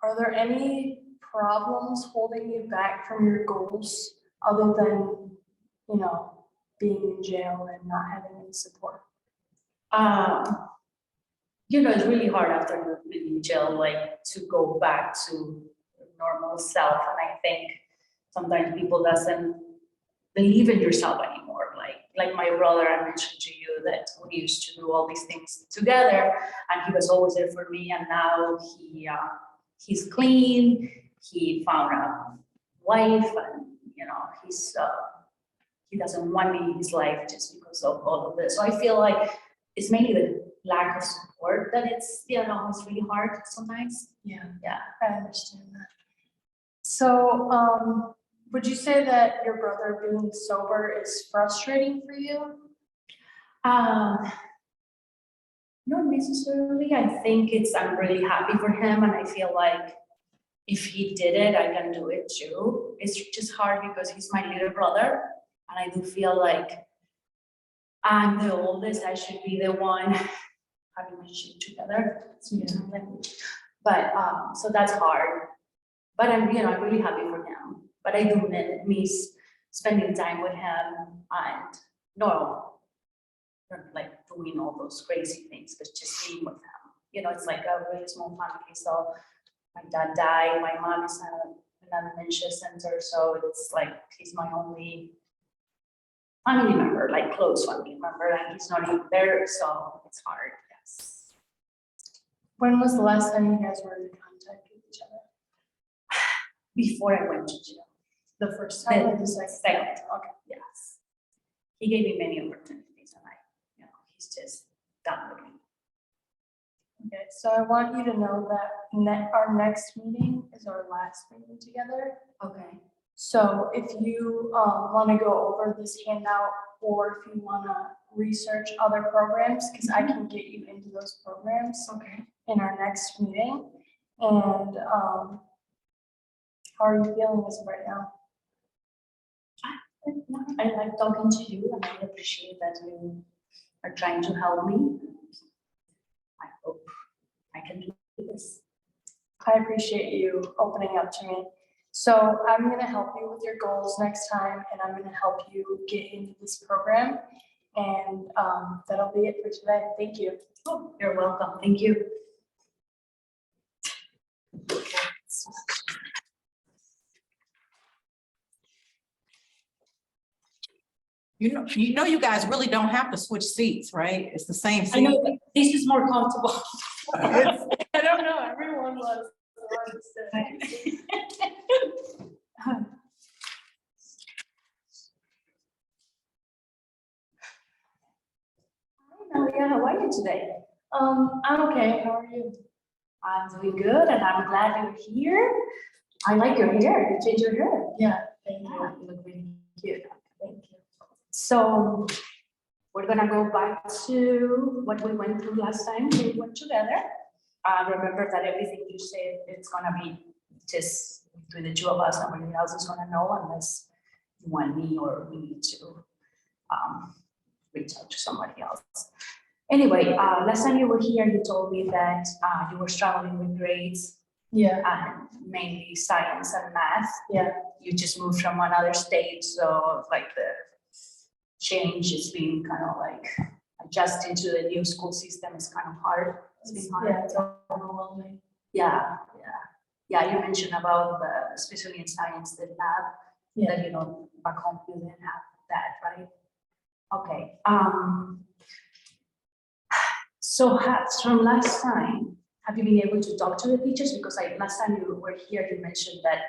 are there any problems holding you back from your goals other than, you know, being in jail and not having any support? You know, it's really hard after you've been in jail, like to go back to normal self. And I think sometimes people doesn't believe in yourself anymore. Like my brother, I mentioned to you that we used to do all these things together, and he was always there for me. And now he's clean. He found a wife, and you know, he doesn't want me in his life just because of all of this. So I feel like it's mainly the lack of support that it's, you know, it's really hard sometimes. Yeah. Yeah. I understand that. So, would you say that your brother being sober is frustrating for you? Not necessarily. I think I'm really happy for him, and I feel like if he did it, I can do it too. It's just hard because he's my little brother, and I do feel like I'm the oldest. I should be the one having my shit together. But so that's hard. But I'm really happy for him. But I do miss spending time with him, and not like doing all those crazy things, but just being with him. You know, it's like a really small family. So my dad died, my mom is in a dementia center, so it's like he's my only family member, like close family member, and he's not even there, so it's hard. Yes. When was the last time you guys were in contact with each other? Before I went to jail. The first time or the second? Second. Okay. Yes. He gave me many opportunities, and he's just done with me. Okay, so I want you to know that our next meeting is our last meeting together. Okay. So if you want to go over this handout, or if you want to research other programs, because I can get you into those programs. Okay. In our next meeting. And how are you feeling as of right now? I like talking to you, and I appreciate that you are trying to help me. I hope I can do this. I appreciate you opening up to me. So I'm gonna help you with your goals next time, and I'm gonna help you get into this program. And that'll be it for today. Thank you. Oh, you're welcome. Thank you. You guys really don't have to switch seats, right? It's the same seat. I know, but this is more comfortable. I don't know, everyone was. Maria, how are you today? I'm okay, how are you? I'm doing good, and I'm glad you're here. I like your hair. You changed your hair. Yeah, thank you. Yeah, you look really cute. Thank you. So we're gonna go back to what we went through last time. We went together. Remember that everything you said, it's gonna be just between the two of us. Nobody else is gonna know unless you want me or we need to reach out to somebody else. Anyway, last time you were here, you told me that you were struggling with grades. Yeah. And mainly science and math. Yeah. You just moved from another state, so like the change has been kind of like adjusting to the new school system is kind of hard. It's been hard. Yeah, it's overwhelming. Yeah. You mentioned about especially in science, the lab, that back home you didn't have that, right? Okay. So from last time, have you been able to talk to the teachers? Because last time you were here, you mentioned that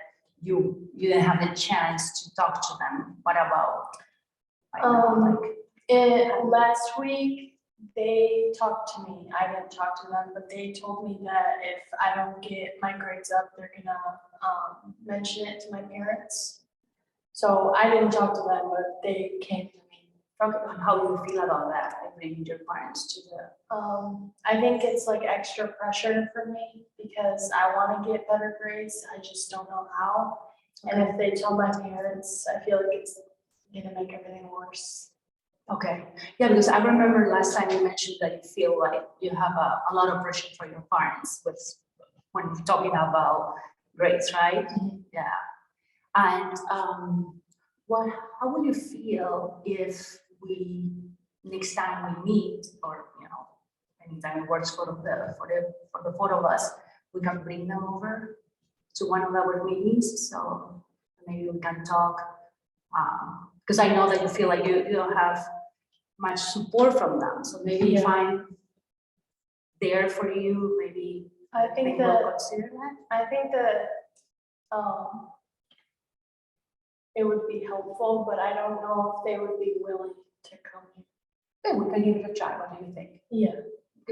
you didn't have the chance to talk to them. What about? Last week, they talked to me. I didn't talk to them, but they told me that if I don't get my grades up, they're gonna mention it to my parents. So I didn't talk to them, but they came to me. Okay, and how do you feel about that, like bringing your parents to the? I think it's like extra pressure for me because I want to get better grades. I just don't know how. And if they tell my parents, I feel like it's gonna make everything worse. Okay, yeah, because I remember last time you mentioned that you feel like you have a lot of pressure for your parents with, when you're talking about grades, right? Yeah. And how would you feel if we, next time we meet, or, you know, anytime it works for the four of us, we can bring them over to one of our meetings, so maybe we can talk. Because I know that you feel like you don't have much support from them, so maybe if Yeah. I'm there for you, maybe I they think will that, consider that. I think that, it would be helpful, but I don't know if they would be willing to come. Yeah, we can give it a try. What do you think? Yeah,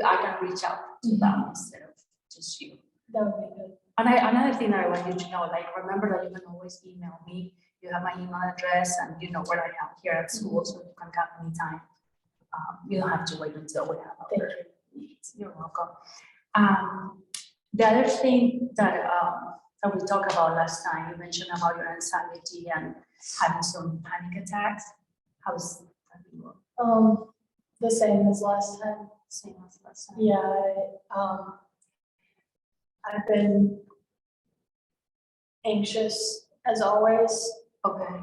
I can reach out to them instead of just you. that would be good. And another thing that I want you to know, like, remember that you can always email me. You have my email address and you know where I am here at school, so you can come anytime. You don't have to wait until we have Thank our meetings. You're welcome. The other thing that we talked about last time, you mentioned about your anxiety and having some panic attacks. How's that going? The same as last time. Same as last time. Yeah, I've been anxious as always. Okay.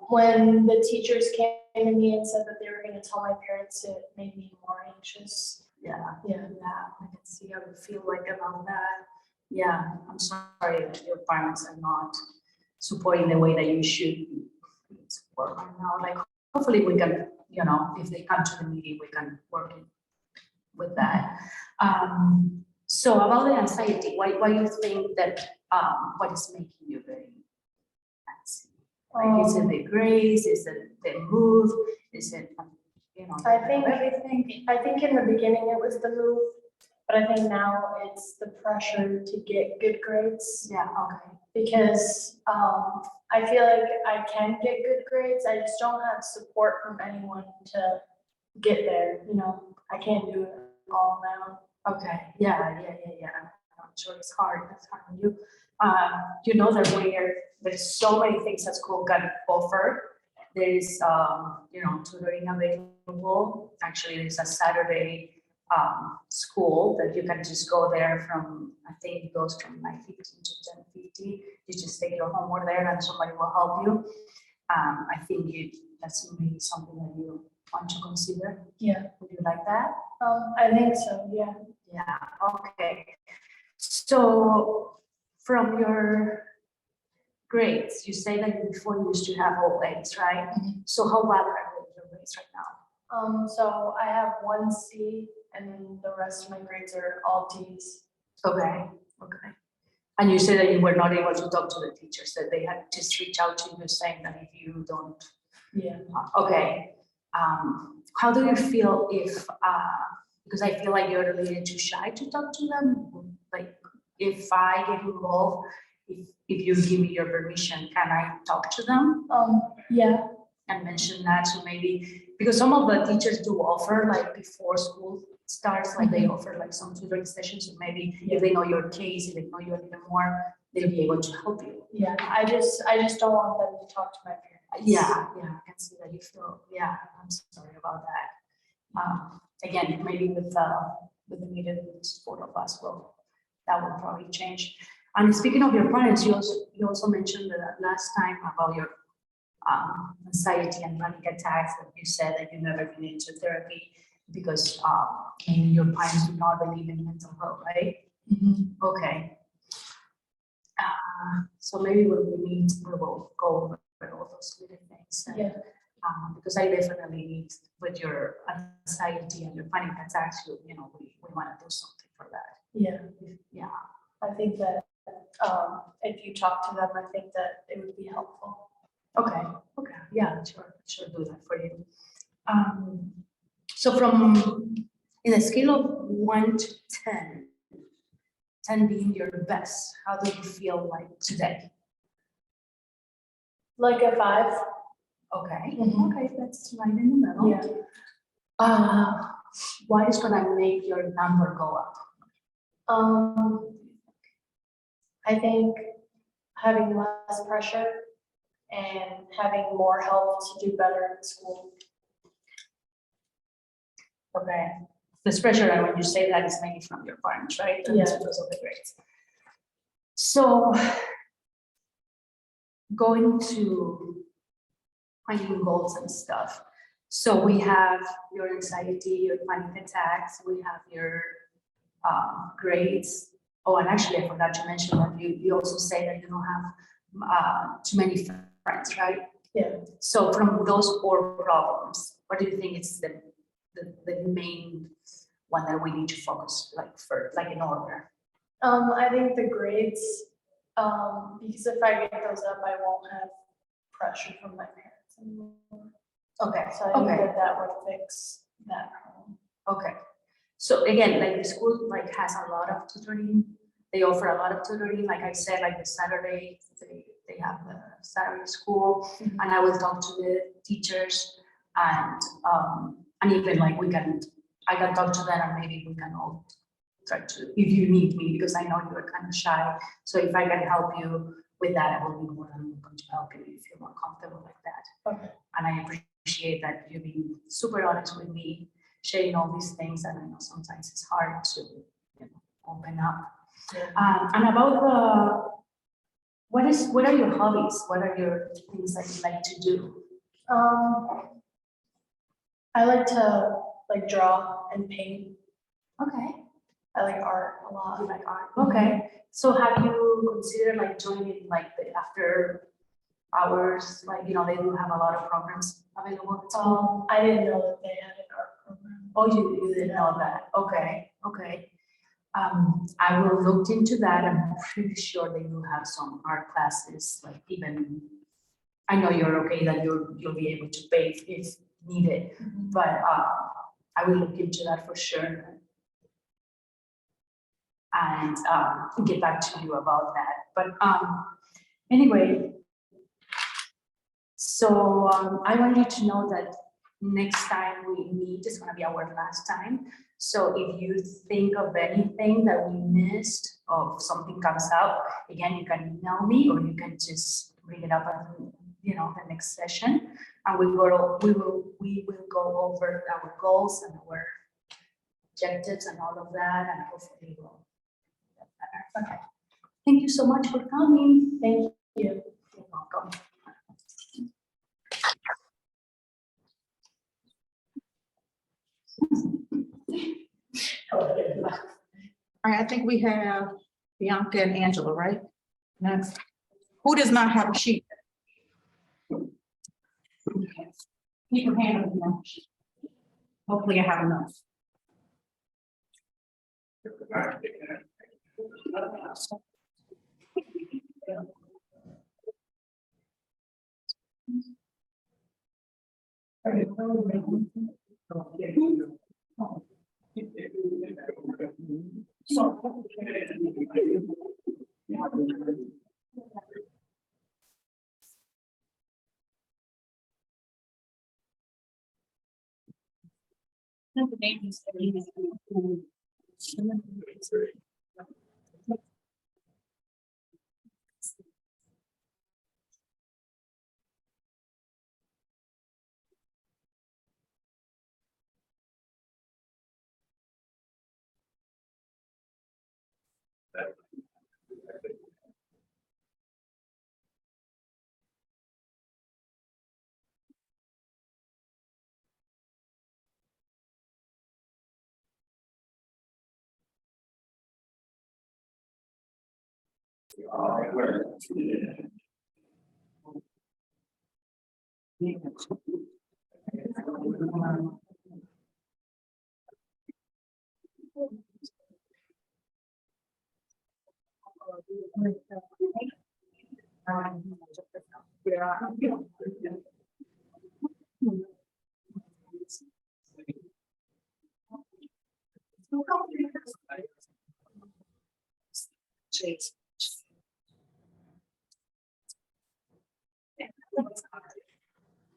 When the teachers came to me and said that they were gonna tell my parents, it made me more anxious. Yeah. Yeah. I can see how you feel like about that. Yeah, I'm sorry that your parents are not supporting the way that you should be support right now. Like, hopefully we can, you know, if they come to the meeting, we can work with that. So about the anxiety, why you think that, what is making you very anxious? Like, is it the grades? Is it the mood? Is it, you know, I think everything? I think in the beginning it was the move, but I think now it's the pressure to get good grades. Yeah, okay. Because I feel like I can get good grades, I just don't have support from anyone to get there, you know, I can't do it all now. Okay, yeah. I'm sure it's hard on you. You know that there's so many things that school can offer. There is, you know, tutoring available. Actually, there's a Saturday school that you can just go there from, I think it goes from 9:15 to 10:50. You just take your homework there and somebody will help you. I think that's maybe something that you want to consider. Yeah. Would you like that? I think so, yeah. Yeah, okay. So from your grades, you say that before you used to have all A's, right? So how bad are your grades right now? So I have 1 C and then the rest of my grades are all D's. Okay. And you said that you were not able to talk to the teachers, that they had just reached out to you saying that if you don't. Yeah. Okay. How do you feel if, because I feel like you're a little too shy to talk to them, like if I get involved, if you give me your permission, can I talk to them? Yeah. And mention that, so maybe, because some of the teachers do offer, like before school starts, like they offer like some tutoring sessions, so maybe if they know your case, if they know you a little more, they'll be able to help you. Yeah, I just don't want them to talk to my parents. Yeah, I can see that you feel, yeah, I'm sorry about that. Again, maybe with the meeting with both of us, that will probably change. And speaking of your parents, you also mentioned that last time about your anxiety and panic attacks, that you said that you've never been into therapy because maybe your parents do not believe in mental health, right? Okay. So maybe when we meet, we will go over all those little things. And, Yeah. because I definitely need, with your anxiety and your panic attacks, you know, we want to do something for that. Yeah. Yeah. I think that if you talk to them, I think that it would be helpful. Okay. Yeah, sure do that for you. So from, in a scale of 1 to 10, 10 being your best, how do you feel like today? Like a 5. Okay, Mhm. okay, that's right in the middle. Yeah. What is gonna make your number go up? I think having less pressure and having more help to do better in school. Okay, this pressure, and when you say that, is mainly from your parents, right? And it's Yeah. because of the grades. So going to finding goals and stuff. So we have your anxiety, your panic attacks, we have your grades. Oh, and actually, I forgot to mention that you also say that you don't have too many friends, right? Yeah. So from those 4 problems, what do you think is the main one that we need to focus like in order? I think the grades, because if I get those up, I won't have pressure from my parents anymore. Okay, So I think okay, that would fix that problem. okay. So again, like the school like has a lot of tutoring. They offer a lot of tutoring. Like I said, like the Saturday, they have the Saturday school, Mhm. and I will talk to the teachers and even like I can talk to them and maybe we can all try to, if you need me, because I know you're kind of shy. So if I can help you with that, I will be more than welcome to help you if you feel more comfortable like that. Okay. And I appreciate that you being super honest with me, sharing all these things, and I know sometimes it's hard to, open up. Yeah. And about what are your hobbies? What are your things that you like to do? I like to like draw and paint. Okay, I like art a you lot. like art. Okay, so have you considered like joining like the after hours? Like, they do have a lot of programs available at school. I didn't know that they had an art program. Oh, you didn't know that? Okay, okay. I will look into that. I'm pretty sure they do have some art classes, like even, I know you're okay that you'll be able to pay if needed, but I will look into that for sure. And get back to you about that. But anyway, so I want you to know that next time we meet is gonna be our last time. So if you think of anything that we missed or if something comes up, again, you can email me or you can just bring it up at the next session. And we will go over our goals and our objectives and all of that, and hopefully we'll get better. Okay. Thank you so much for coming. Thank you. You're welcome. All right, I think we have Bianca and Angela, right? Next. Who does not have a sheet? Keep your hand on the sheet. Hopefully I have enough.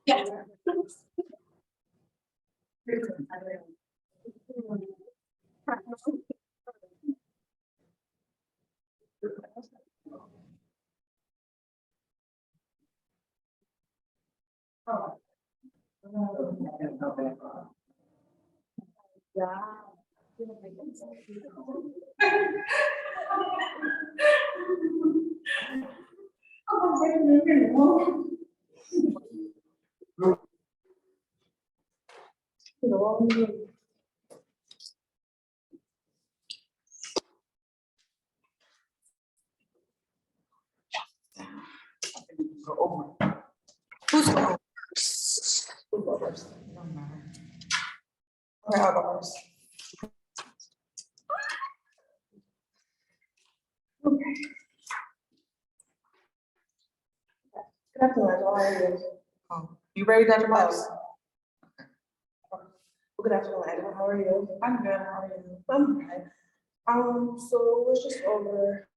Yeah. Who's going? Okay, I'll go first. Good afternoon, how are you? You ready, Dr. Marks? Well, good afternoon, Angela, how are you? I'm good, how are you? I'm okay. So let's just go over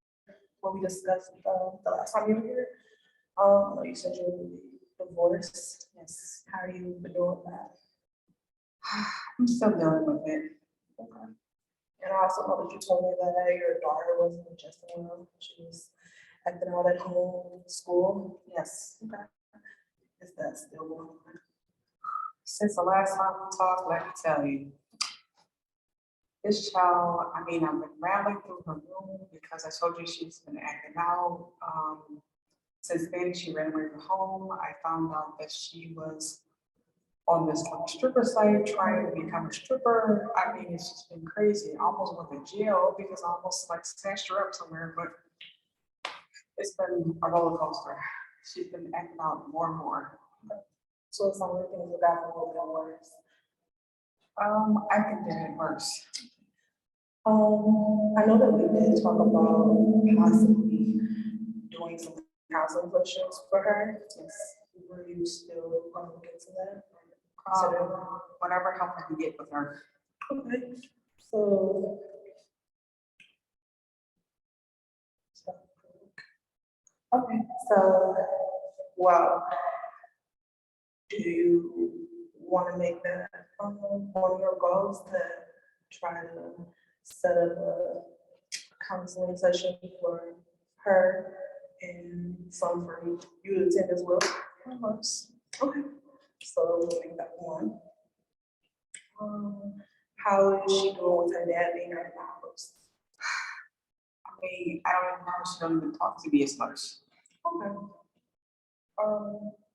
what we discussed, the last time you were here. You said you were divorced. Yes. How are you been doing with that? I'm still dealing with it. Okay. And I also know that you told me that your daughter wasn't adjusting well. She was acting out at home, school. Yes, Okay. Is that still going on? since the last time we talked, let me tell you. This child, I mean, I've been rambling through her room because I told you she's been acting out. Since then, she ran away from home. I found out that she was on this stripper site trying to become a stripper. I mean, it's just been crazy. I almost went to jail because I almost like snatched her up somewhere, but it's been a roller coaster. She's been acting out more and more. So it's only things that got a little bit worse. I think that it works. I know that we did talk about possibly doing some counseling sessions for her. Yes. Were you still going to look into that? Whatever help I can get with her. Okay, so. Okay, so, well, do you want to make that one of your goals to try to set up a counseling session for her and some for you to attend as well? Okay, so we'll make that one. How is she doing with her dad being out of the house? I mean, I don't even know if she don't even talk to me as much. Okay.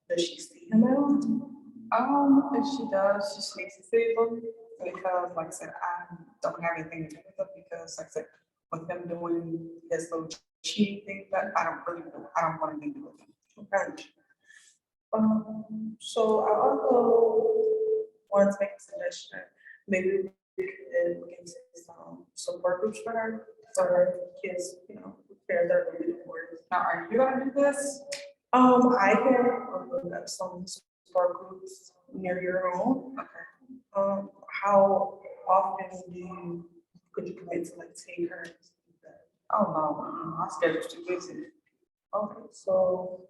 Does she see him at all? If she does, she sneaks to see them because, like I said, I don't have anything to do with them because, like I said, with them doing this little cheating thing, that I don't want anything to do with them. Okay. So I also want to make a suggestion. Maybe we could look into some support groups for her kids, parents that are really divorced. Now, are you gonna do this? I can look up some support groups near your own. Okay. How often could you commit to like take her? Oh, no, my schedule's too busy. Okay, so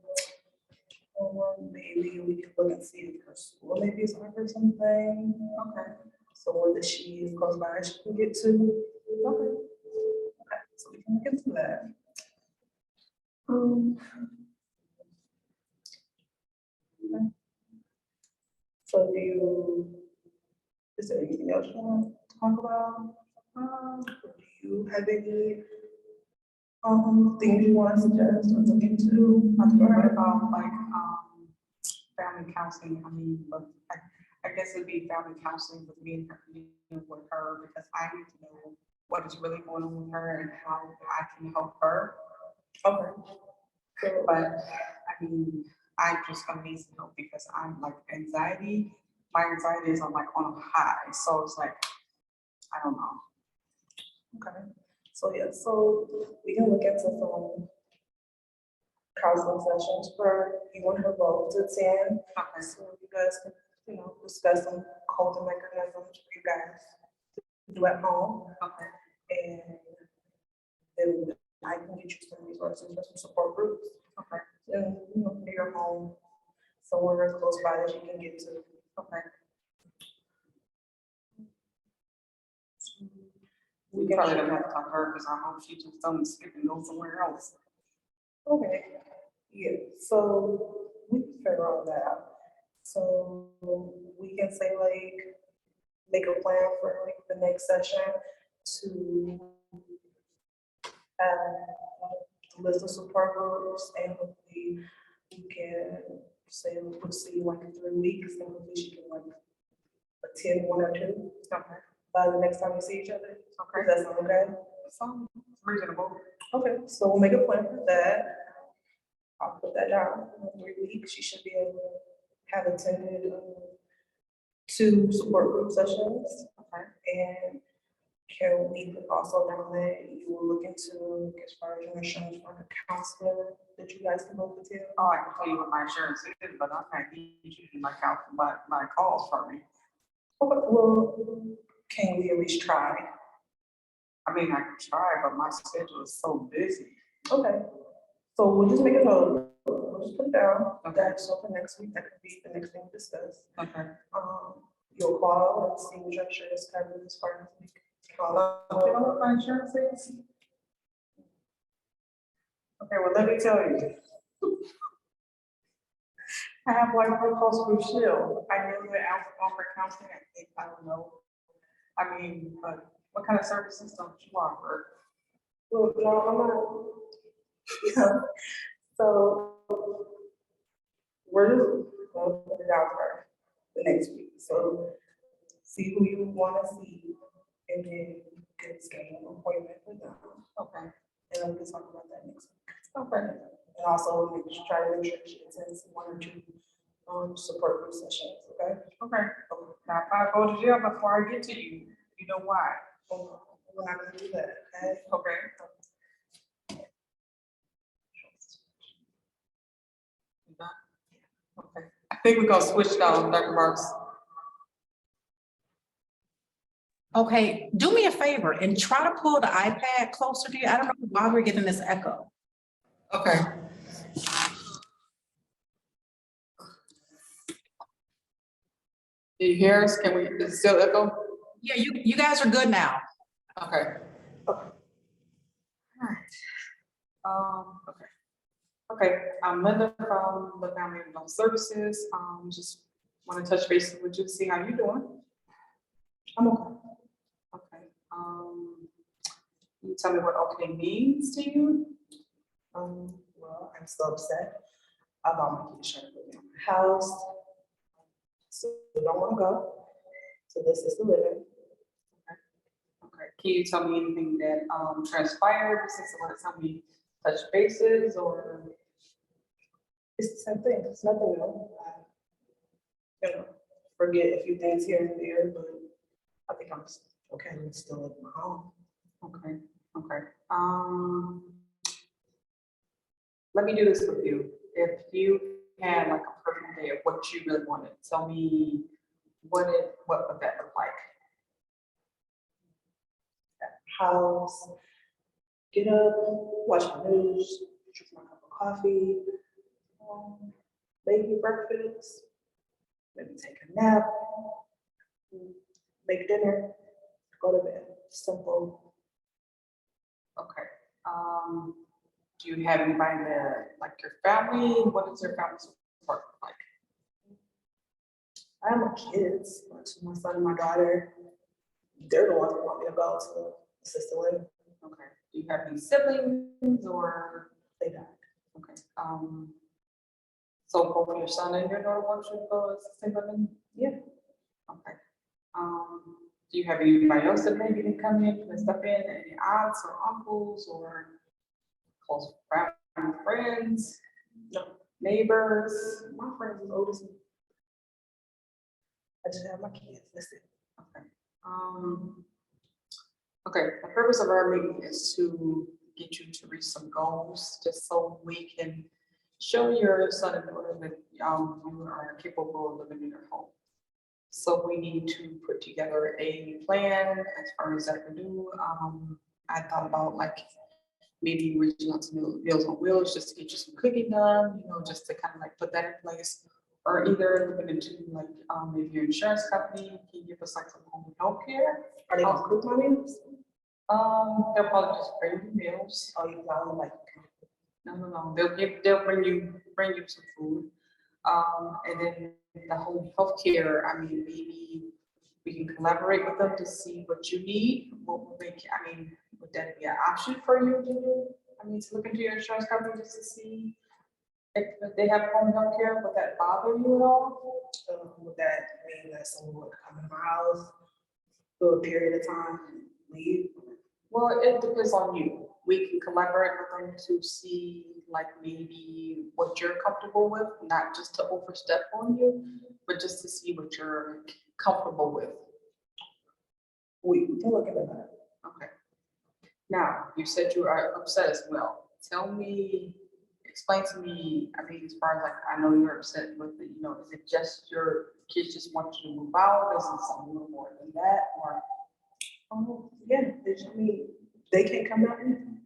maybe we could look and see if her school maybe is offering something. Okay. So one that she is close by, she can get to. Okay. Okay, so we can look into that. Okay. So is there anything else you want to talk about? Do you have any things you want to suggest or look into? What about like, family counseling? I mean, but I guess it'd be family counseling with me and her, with her, because I need to know what is really going on with her and how I can help her. Okay. So, But I mean, I just gonna need some help because I'm like anxiety. My anxiety is on a high, so it's like, I don't know. okay. So yeah, so we can look into some counseling sessions for you and her both to attend. Okay. So you guys can, discuss some coping mechanisms for you guys to do at home. Okay. And then I can get you some resources for some support groups. Okay. And, near your home. somewhere close by that she can get to. Okay. We We probably don't have to talk to her, because I hope she just don't skip and go somewhere else. Okay, yeah, so we can figure all that out. So we can say like, make a plan for like the next session to have a list of support groups, and hopefully we can say, we'll see like in 3 weeks, and hopefully she can like attend 1 or 2. Okay. By the next time we see each other. Okay. Does that sound okay? Sounds reasonable. Okay, so we'll make a plan for that. I'll put that down in 3 weeks. She should be able to have attended 2 support group sessions. Okay. And can we put also down that you will look into as far as your insurance for a counselor that you guys can both attend? Oh, I can tell you what my insurance is, but I'm not need you to do my count, my calls for me. Okay, well, can we at least try? I mean, I can try, but my schedule is so busy. Okay, so we'll just make a note. We'll just put it down. Okay. That's so for next week, that could be the next thing to discuss. Okay. You'll call and see what your insurance covers as far as we You know what my insurance is? Okay, well, let me tell you. I have White Coast Blue Shield. I know that offer counseling, I don't know. I mean, but what kind of services don't you offer? Well, no, I'm not. Yeah. So we're just going to put it out for the next week. So see who you want to see, and then get a schedule an appointment with them. Okay. And then we can talk about that next week. Okay. And also try to make sure she attends 1 or 2 support group sessions. Okay. Okay. Now, if I go to jail before I get to you, you know why? We're not going to do that. Okay. Okay. You done? Okay. I think we're gonna switch down, Dr. Marks. Okay, do me a favor and try to pull the iPad closer to you. I don't know why we're getting this echo. Okay. Do you hear us? Can we, is it still echo? Yeah, you guys are good now. Okay. Alright. Okay. Okay, I'm Linda from the Family and Adult Services. Just want to touch base with you, see how you doing. I'm okay. Okay. Can you tell me what okay means to you? Well, I'm still upset about my kids trying to put me on my house. So I don't want to go. So this is the living. Okay, can you tell me anything that transpired since the last time we touched bases, or? It's the same thing. It's nothing new. You know, forget a few things here and there, but I think I'm okay. I'm still at my home. Okay, okay. Let me do this with you. If you had like a perfect day of what you really wanted, tell me what would that look like? House, get up, watch my news, drink my cup of coffee, make me breakfast, maybe take a nap, make dinner, go to bed. Simple. Okay. Do you have anybody there, like your family? What is your family support like? I have my kids, my son and my daughter. They're the ones that want me to go to assisted living. Okay. Do you have any siblings or? They died. Okay. So both your son and your daughter want you to go to assisted living? Yeah. Okay. Do you have anybody else that maybe can come in and step in, any aunts or uncles or close family friends? No. Neighbors? My friends is oldest. I just have my kids. That's it. Okay. Okay, the purpose of our meeting is to get you to reach some goals, just so we can show your son and daughter that you are capable of living in your home. So we need to put together a plan as far as that we do. I thought about like maybe reaching out to Meals on Wheels just to get you some cooking done, just to kind of like put that in place. or either looking into like, maybe your insurance company can give us like some home health care. Are they gonna cook my meals? They'll probably just bring you meals. Oh, you got them like. No, they'll bring you some food. And then the home health care, I mean, maybe we can collaborate with them to see what you need. What would make, I mean, would that be an option for you to do? I mean, to look into your insurance company just to see if they have home health care, would that bother you at all? Would that mean that someone would come in my house for a period of time and leave? Well, it depends on you. We can collaborate with them to see like maybe what you're comfortable with, not just to overstep on you, but just to see what you're comfortable with. We can look into that. Okay. Now, you said you are upset as well. Tell me, explain to me, I mean, as far as like, I know you're upset with it, you know, is it just your kids just want you to move out? Is it something a little more than that, or? Yeah, I mean, they can't come out anytime.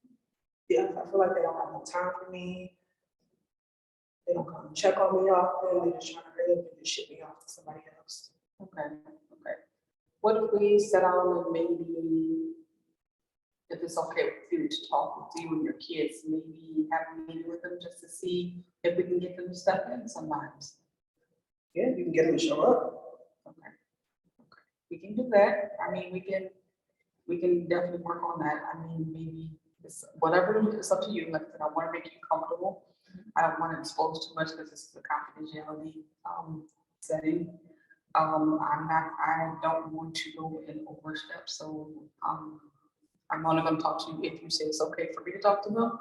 Yeah, I feel like they don't have no time for me. They don't come check on me often. They just trying to hurry up and just ship me off to somebody else. Okay. What if we set down and maybe, if it's okay with you to talk with you and your kids, maybe have a meeting with them just to see if we can get them to step in sometimes? Yeah, you can get them to show up. Okay. We can do that. I mean, we can definitely work on that. I mean, maybe it's whatever, it's up to you. Like I said, I want to make you comfortable. I don't want to expose too much because this is a confidentiality setting. I don't want to go and overstep. So I'm only going to talk to you if you say it's okay for me to talk to them.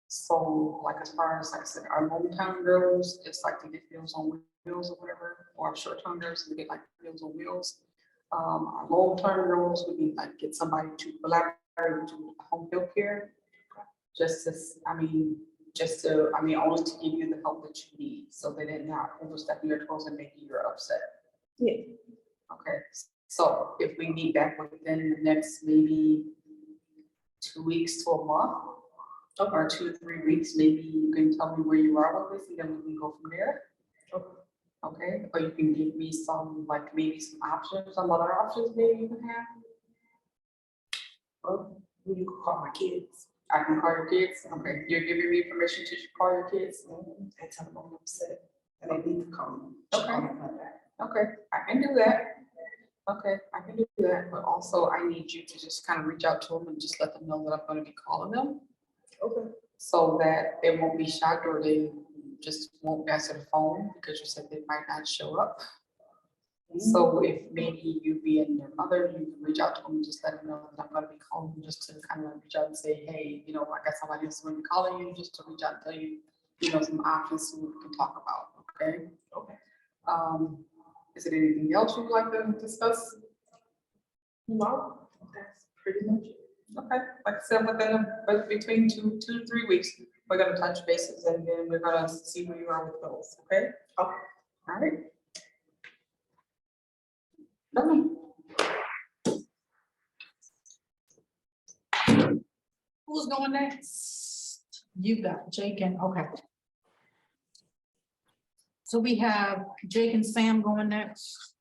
So like as far as like I said, our long-term girls, it's like to get Meals on Wheels or whatever, or short-term girls to get like Meals on Wheels. Our long-term goals would be like get somebody to collaborate to home health care. Just to, only to give you the help that you need, so that they're not overstepping your toes and making you upset. Yeah. Okay, so if we meet back within the next maybe 2 weeks to a month, or 2 to 3 weeks, maybe you can tell me where you are with this, and then we can go from there. Okay, or you can give me some, like maybe some options, some other options maybe you can have. Or you can call my kids. I can call your kids. Okay, you're giving me permission to call your kids. And tell them I'm upset. And they need to come. Okay. Okay, I can do that. Okay, I can do that, but also I need you to just kind of reach out to them and just let them know that I'm going to be calling them. Okay. So that they won't be shocked or they just won't answer the phone because you said they might not show up. So if maybe you be in your mother, you can reach out to them and just let them know that I'm going to be calling you, just to kind of reach out and say, hey, you know, I got somebody else going to be calling you, just to reach out and tell you, you know, some options so we can talk about. Okay. Okay. Is there anything else you'd like to discuss? No, that's pretty much it. Okay, like I said, between 2 to 3 weeks, we're gonna touch bases and then we're gonna see where you are with those, okay? Okay. All right. Done. Who's going next? You got Jake and, okay. So we have Jake and Sam going next.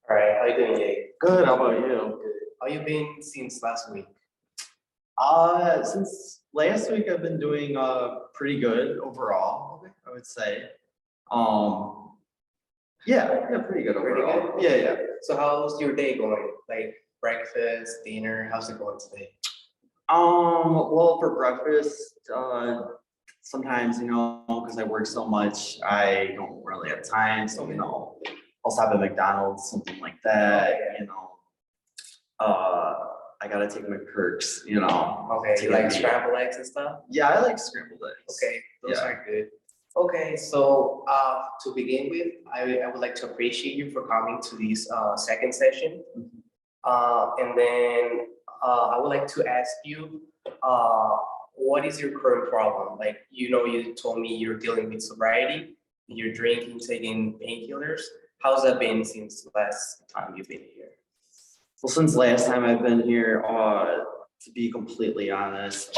All right, how you doing, Jake? Good, how about you? Good. How you been since last week? Since last week I've been doing pretty good overall, I would say. Yeah, pretty good overall. Pretty good? Yeah. So how's your day going? Like breakfast, dinner, how's it going today? Well, for breakfast, sometimes, you know, because I work so much, I don't really have time, so, you know, I'll stop at McDonald's, something like that, you know. I gotta take my perks, you know. Okay, to you get like the- scrambled eggs and stuff? Yeah, I like scrambled eggs. Okay, those Yeah. are good. Okay, so to begin with, I would like to appreciate you for coming to this second session. And then I would like to ask you, what is your current problem? Like, you know, you told me you're dealing with sobriety, you're drinking, taking painkillers. How's that been since the last time you've been here? Well, since last time I've been here, to be completely honest,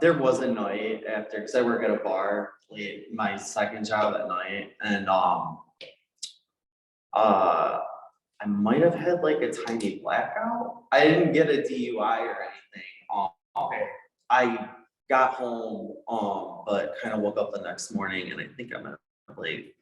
there was a night after, because I work at a bar, late, my second job at night, and I might have had like a tiny blackout. I didn't get a DUI or anything. Okay. I got home, but kind of woke up the next morning, and I think I'm gonna like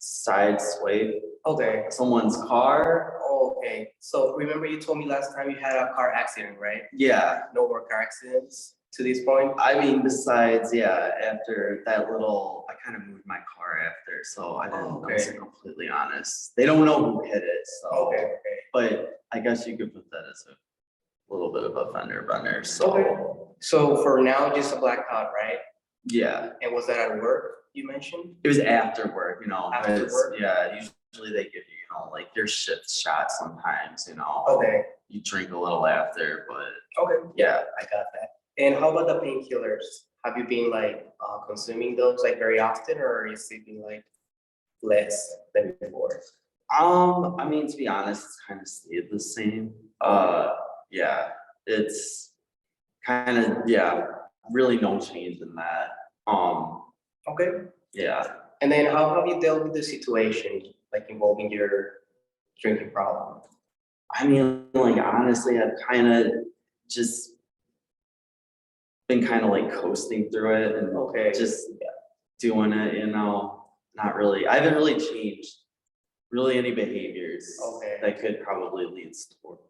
sideswipe Okay. someone's car. Oh, okay. So remember you told me last time you had a car accident, right? Yeah, No more car accidents to this point? I mean, besides, yeah, after that little, I kind of moved my car after, so I didn't know, to Okay. be completely honest. They don't know who hit it, so. Okay, okay. But I guess you could put that as a little bit of a fender bender, so, Okay. So for now, just a blackout, right? yeah. And was that at work, you mentioned? It was after work, you know, After 'cause, work? yeah, usually they give you, you know, like your shift shot sometimes, you know. Okay, You drink a little after, but okay, yeah. I got that. And how about the painkillers? Have you been like consuming those like very often, or is it been like less than before? I mean, to be honest, it's kind of stayed the same. Yeah, it's kind of, yeah, really no change in that. Okay. Yeah, And then how have you dealt with the situation, like involving your drinking problem? I mean, like honestly, I've kind of just been kind of like coasting through it and Okay. just doing it, you know, not really, I haven't really changed really any behaviors Okay. that could probably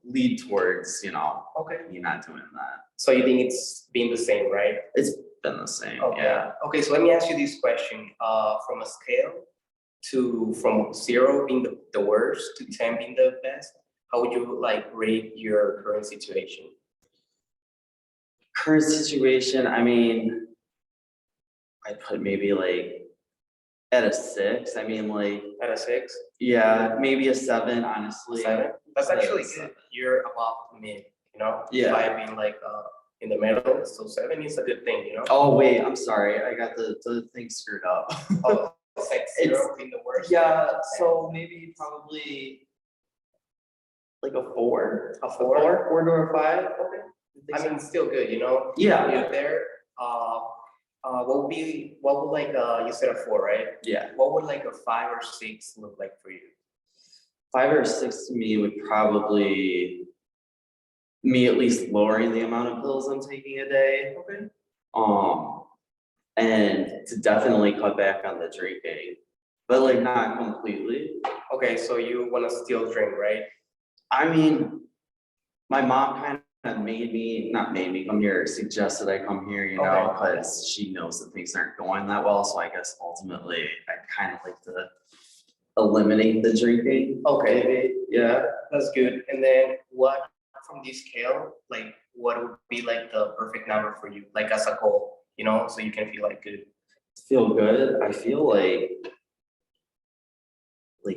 lead towards, you know, Okay. me not doing that. So you think it's been the same, right? It's been the same, Okay. yeah. Okay, so let me ask you this question, from a scale from 0 being the worst to 10 being the best, how would you like rate your current situation? Current situation, I mean, I put maybe like at a 6, I mean, like, At a 6? yeah, maybe a 7, honestly. 7? That's Yeah, actually good. 7. You're above mid, you know? Yeah. By being like in the middle, so 7 is a good thing, you know? Oh, wait, I'm sorry, I got the thing screwed up. Oh, it's like 0 being the worst. Yeah, 10. so maybe probably like a 4. A 4? 4 to a 5. Okay. I mean, still good, you know? Yeah. You're there, what would like, you said a 4, right? Yeah, What would like a 5 or 6 look like for you? 5 or 6 to me would probably me at least lowering the amount of pills I'm taking a day. Okay. And to definitely cut back on the drinking, but like not completely. Okay, so you wanna still drink, right? I mean, my mom kind of not made me come here, suggested I come here, you know, Okay. because she knows that things aren't going that well, so I guess ultimately I kind of like to eliminate the drinking. Okay. Maybe, yeah. That's good. And then what from this scale, like what would be like the perfect number for you, like as a goal, you know, so you can feel like good? Feel good, I feel like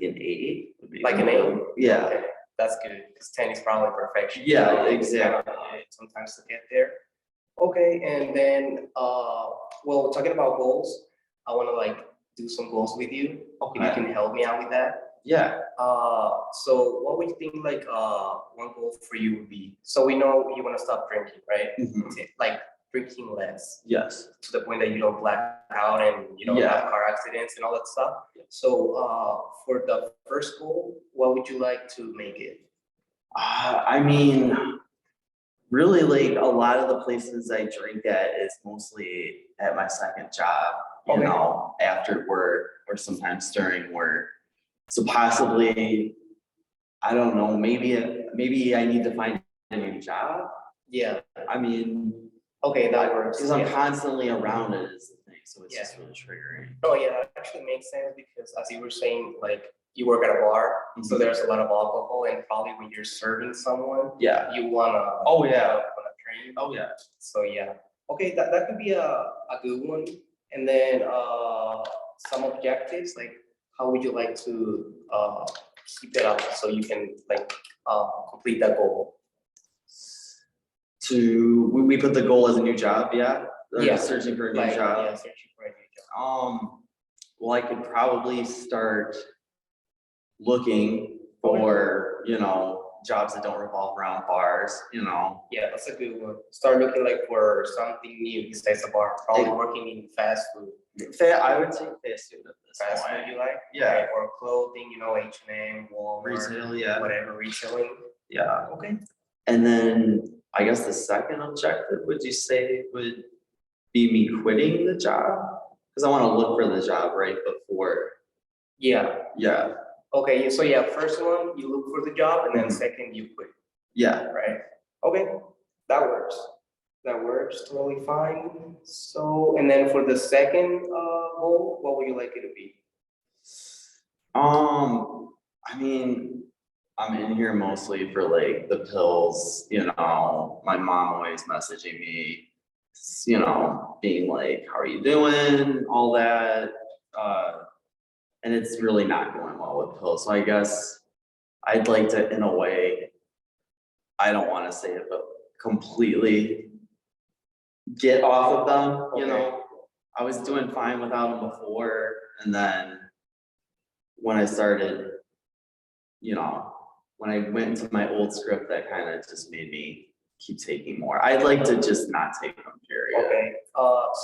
an 8 would be. Like an 8? Yeah, Okay, that's good, because 10 is probably perfection. Yeah, So it's exactly. kinda hard sometimes to get there. Okay, and then, well, talking about goals, I wanna like do some goals with you. If you Okay. can help me out with that. yeah, So what would you think like, one goal for you would be? So we know you wanna stop drinking, right? mhm, Like drinking less, yes. to the point that you don't black out and you don't Yeah. have car accidents and all that stuff. So, for the first goal, what would you like to make it? I mean, really like a lot of the places I drink at is mostly at my second job, you Okay. know, after work or sometimes during work. So possibly, I don't know, maybe I need to find a new job. Yeah, I mean, Okay, that works. Because I'm Yeah. constantly around it is the thing, so it's Yeah. just really triggering. Oh, yeah, that actually makes sense because as you were saying, like, you work at a bar, so Mhm. there's a lot of alcohol and probably when you're serving someone, Yeah, you wanna. Oh, yeah. Wanna drink. oh, yeah. So, yeah, okay, that could be a good one. And then, some objectives, like, how would you like to, keep it up so you can, like, complete that goal? We put the goal as a new job, yeah? Or Yeah, searching for a new Like, job. yeah, searching for a new job. Well, I could probably start looking for, jobs that don't revolve around bars, Yeah, that's a good one. Start looking like for something new besides a bar, probably working in fast food. I would say fast food at this Fast food point. you like? Yeah. Like, or clothing, H&M, Walmart. Retail, yeah. Whatever retailing. Yeah, Okay. and then I guess the second objective, would you say would be me quitting the job? Because I want to look for the job right before, Yeah, yeah, okay, so yeah, first one, you look for the job, and then Mhm. second, you quit, yeah. right? Okay, that works. That works totally fine. So, and then for the second, goal, what would you like it to be? I mean, I'm in here mostly for like the pills, my mom always messaging me, being like, how are you doing? All that. And it's really not going well with pills. So I guess I'd like to, in a way, I don't want to say it, but completely get off of them, Okay. I was doing fine without them before, and then when I started, when I went into my old script, that kind of just made me keep taking more. I'd like to just not take them, period. Okay,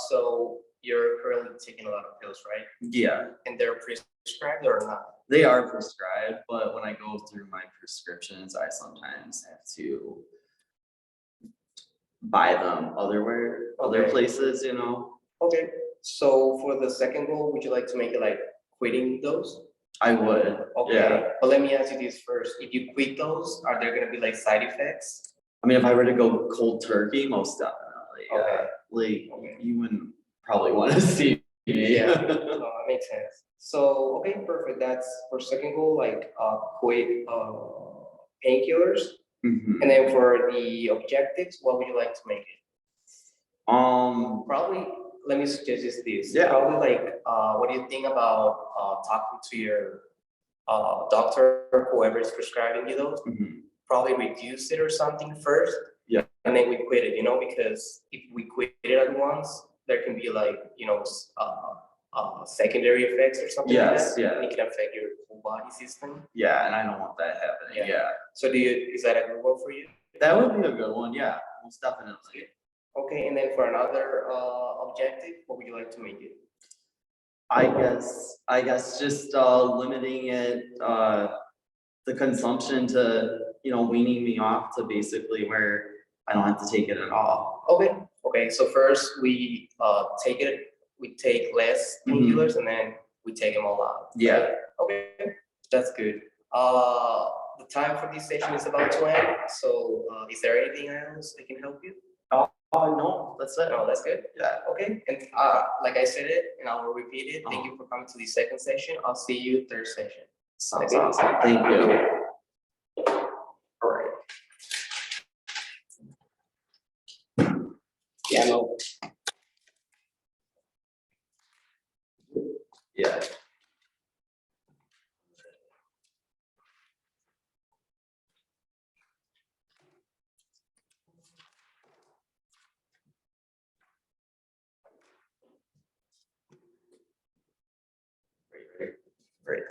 so you're currently taking a lot of pills, right? Yeah, And they're prescribed or not? they are prescribed, but when I go through my prescriptions, I sometimes have to buy them other Okay. places, Okay, so for the second goal, would you like to make it like quitting those? I would, Okay, yeah. but let me ask you this first. If you quit those, are there gonna be like side effects? I mean, if I were to go cold turkey, most definitely, yeah. Okay. Like, Okay. you wouldn't probably want to see me. Yeah, no, that makes sense. So, okay, perfect. That's for second goal, like, quit, painkillers. Mhm. And then for the objectives, what would you like to make it? Probably, let me suggest this. Yeah. Probably like, what do you think about, talking to your, doctor, whoever is prescribing you those? Mhm. Probably reduce it or something first. Yeah. And then we quit it, because if we quit it at once, there can be like, secondary effects or something like Yes, that. yeah. And it can affect your whole body system. Yeah, and I don't want that happening, yeah. So is that a good one for you? That would be a good one, yeah, most definitely. Okay, and then for another, objective, what would you like to make it? I guess just limiting it, the consumption to, weaning me off to basically where I don't have to take it at all. Okay, so first we, we take less painkillers and then we take them all out. Yeah. Okay, that's good. The time for this session is about to end, so, is there anything else I can help you? Oh, no, that's it. No, that's good. Yeah. Okay, and, like I said it, and I will repeat it, thank you for coming to the second session. I'll see you third session. Sounds awesome, thank you. All right. Yeah, no. Yeah. Great.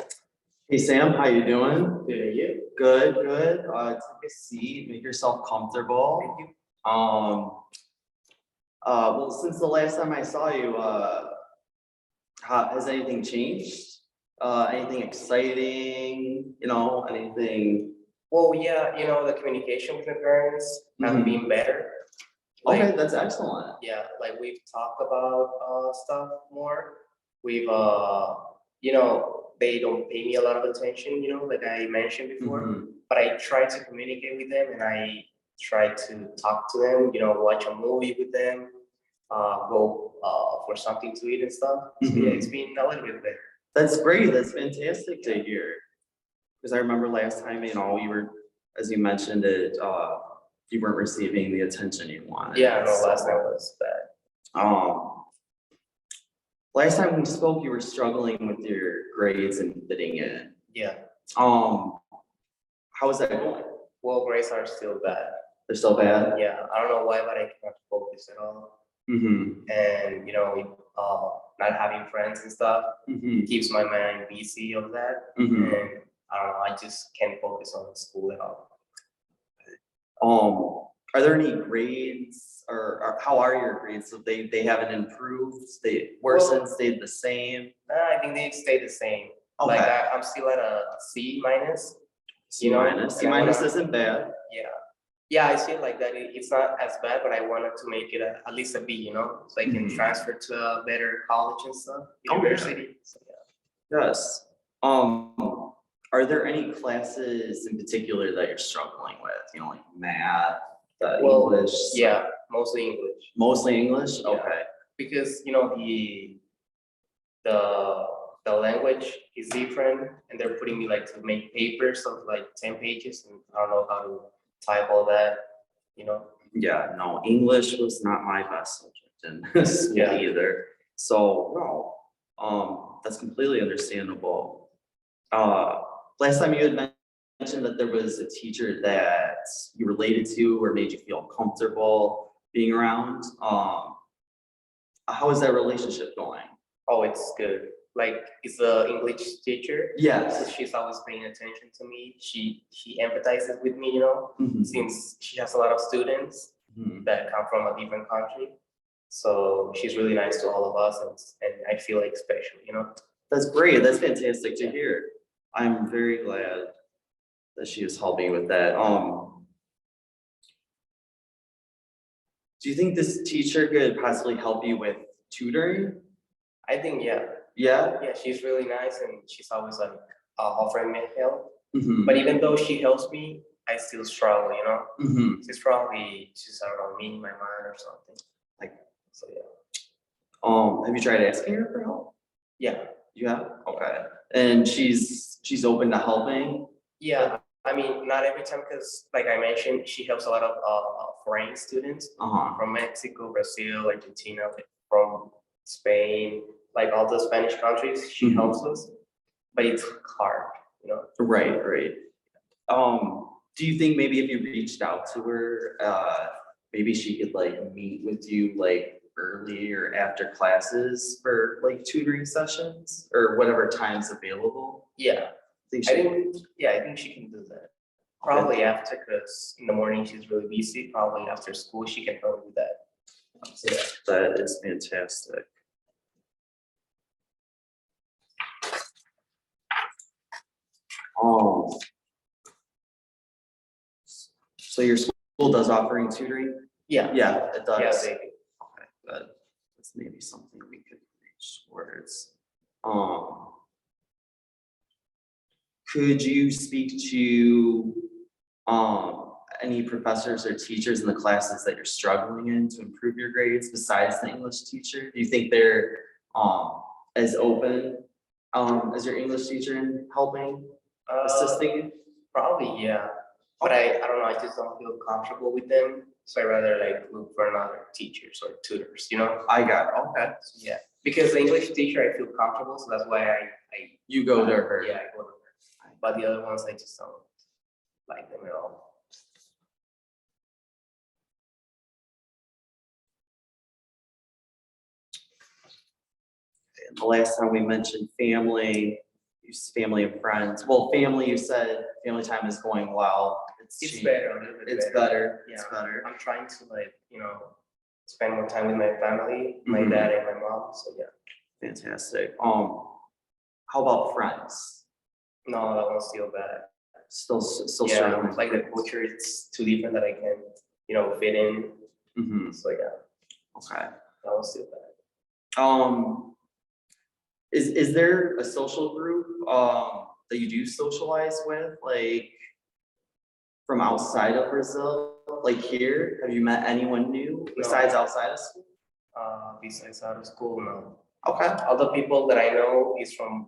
Hey Sam, how you doing? Good, and you? Good, good. Take a seat, make yourself comfortable. Thank you. Well, since the last time I saw you, has anything changed? Anything exciting, anything? Well, yeah, the communication with my parents have Mhm. been better. Okay, Like, that's excellent. yeah, like we've talked about, stuff more. We've, they don't pay me a lot of attention, like I mentioned before. Mhm. But I try to communicate with them and I try to talk to them, watch a movie with them, go for something to eat and stuff. So yeah, it's been a little bit better. That's great. That's fantastic to hear. Because I remember last time, you were, as you mentioned it, you weren't receiving the attention you wanted. Yeah, no, last so, time was bad. Last time we spoke, you were struggling with your grades and fitting in. Yeah, How is that going? well, grades are still bad. They're still bad? Yeah, I don't know why, but I cannot focus at all. Mm-hmm. And, not having friends and stuff Mm-hmm. keeps my mind busy of that. Mm-hmm. And I don't know, I just can't focus on school at all. Are there any grades or how are your grades? So they haven't improved, they worsened, stayed the same? I think they stay the same. Like Okay. I'm still at a C minus. C minus. C minus isn't bad. Yeah. Yeah, I see it like that. It's not as bad, but I wanted to make it at least a B, so I can Mhm. transfer to a better college and stuff, Oh, yeah. university. So, yeah. Yes. Are there any classes in particular that you're struggling with? Like math, Well, English? Yeah, mostly English. Mostly English? Yeah. Okay. Because the language is different, and they're putting me to make papers of 10 pages, and I don't know how to type all that. Yeah, no, English was not my best subject in school Yeah. either. So, no, that's completely understandable. Last time you had mentioned that there was a teacher that you related to or made you feel comfortable being around. How is that relationship going? Oh, it's good. It's a English teacher. Yes. So she's always paying attention to me. She empathizes with me, Mhm. since she has a lot of students Mhm. that come from a different country. So she's really nice to all of us, and I feel special. That's great. That's fantastic to hear. I'm very glad that she is helping with that. Do you think this teacher could possibly help you with tutoring? I think, yeah. Yeah? Yeah, she's really nice, and she's always offering me help. Mhm. But even though she helps me, I still struggle, Mhm. She's probably just, I don't know, meaning my mind or something. So yeah. Have you tried asking her for help? Yeah. You have? Okay. And she's open to helping? Yeah, I mean, not every time, because like I mentioned, she helps a lot of foreign students Uh-huh. from Mexico, Brazil, Argentina, from Spain, all the Spanish countries. She Mhm. helps us, but it's hard. Right, right. Do you think maybe if you reached out to her, maybe she could meet with you early or after classes for tutoring sessions or whatever time's available? Yeah, Think I she- think she can do that. Probably after, because in the morning she's really busy. Probably after school she can help with that. So, yeah. That is fantastic. So your school does offering tutoring? Yeah. Yeah, it does. Yeah, they do. Okay, good. That's maybe something we could reach towards. Could you speak to any professors or teachers in the classes that you're struggling in to improve your grades besides the English teacher? Do you think they're as open as your English teacher in helping, assisting you? Probably, yeah. But I don't know, I just don't feel comfortable with them. So I rather look for another teachers or tutors, I got it. Okay. So, yeah. Because the English teacher, I feel comfortable, so that's why I You go to her. Yeah, I go to her. But the other ones, I just don't like them at all. And the last time we mentioned family, family and friends. Well, family, you said family time is going well. It's better, a little bit It's better. better. It's Yeah. better. I'm trying to spend more time with my family, my Mhm. dad and my mom, so yeah. Fantastic. How about friends? No, that one's still bad. Still Yeah, struggling. the culture, it's too different that I can, fit in, Mhm. so yeah, Okay. that one's still bad. Is there a social group that you do socialize with, from outside of Brazil? like here? Have you met anyone new besides outside of school? Besides out of school, no. Okay. All the people that I know is from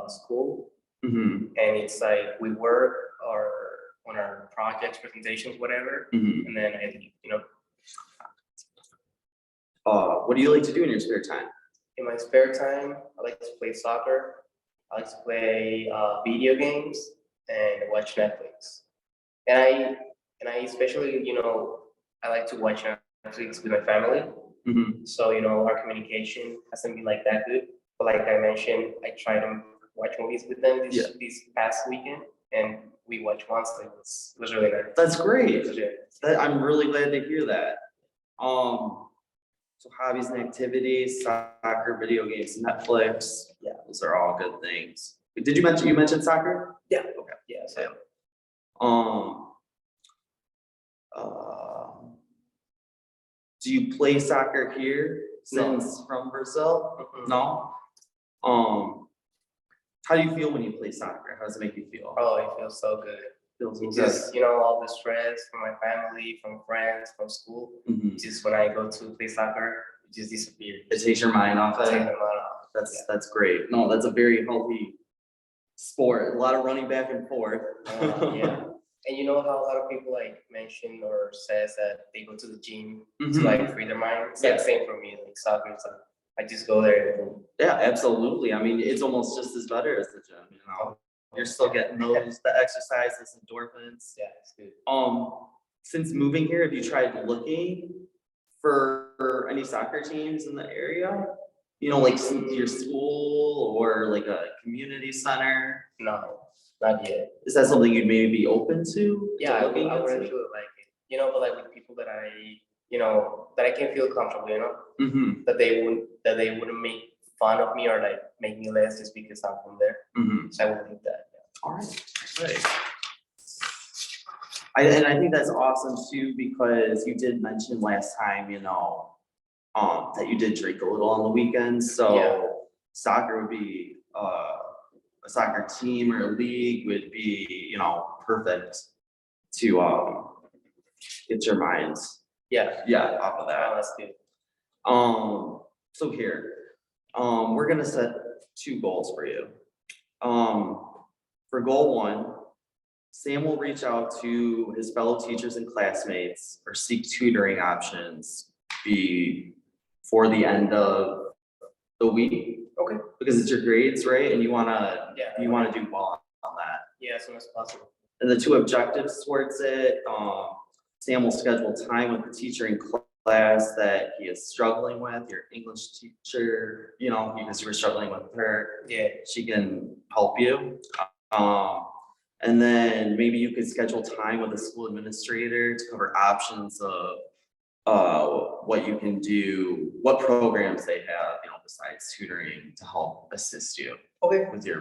school, Mm-hmm, and it's like we work or on our projects, presentations, whatever, mm-hmm. and then I leave, you know. What do you like to do in your spare time? In my spare time, I like to play soccer. I like to play video games and watch Netflix. And I especially, you know, I like to watch Netflix with my family. Mm-hmm. So, you know, our communication hasn't been like that good. But like I mentioned, I tried to watch movies with them this past weekend, and we watched once. It was really nice. That's great. It was really nice. I'm really glad to hear that. So hobbies and activities, soccer, video games, Netflix. Yeah, those are all good things. Did you mention soccer? Yeah. Okay. Yeah. So Do you play soccer here No. since from Brazil? mhm. No? How do you feel when you play soccer? How does it make you feel? Oh, it feels so good. Feels so It's good. just, you know, all the stress from my family, from friends, from school. Mhm. Just when I go to play soccer, it just disappears. It takes your mind off Take it. my mind off. That's great. No, that's a very healthy sport. A lot of running back and forth. Yeah. And you know how a lot of people like mention or says that they go to the gym to Mhm. like free their mind? It's like Yeah. same for me, like soccer. So I just go there and Yeah, absolutely. I mean, it's almost just as better as the gym, you know? You're still getting the exercises, endorphins. yeah, it's good. Since moving here, have you tried looking for any soccer teams in the area? You know, like your school or like a community center? No, not yet. Is that something you'd maybe be open to? Yeah, I would looking into? actually like it. You know, but like with people that you know, that I can feel comfortable, you know, Mm-hmm, that they wouldn't make fun of me or like make me less just because I'm from there. mm-hmm. So I would think that. All right, great. And I think that's awesome too, because you did mention last time, you know, that you did drink a little on the weekends, Yeah. so soccer would be, a soccer team or a league would be, you know, perfect to, get your minds, Yeah, off of that. that's good. So here, we're gonna set 2 goals for you. For goal 1, Sam will reach out to his fellow teachers and classmates or seek tutoring options before the end of the week. Okay. Because it's your grades, right? And you wanna Yeah. do well on that. Yeah, as soon as possible. And the 2 objectives towards it, Sam will schedule time with the teacher in class that he is struggling with, your English teacher, you know, because you were struggling with her, Yeah. she can help you. And then maybe you could schedule time with the school administrator to cover options of what you can do, what programs they have, you know, besides tutoring to help assist you Okay, with your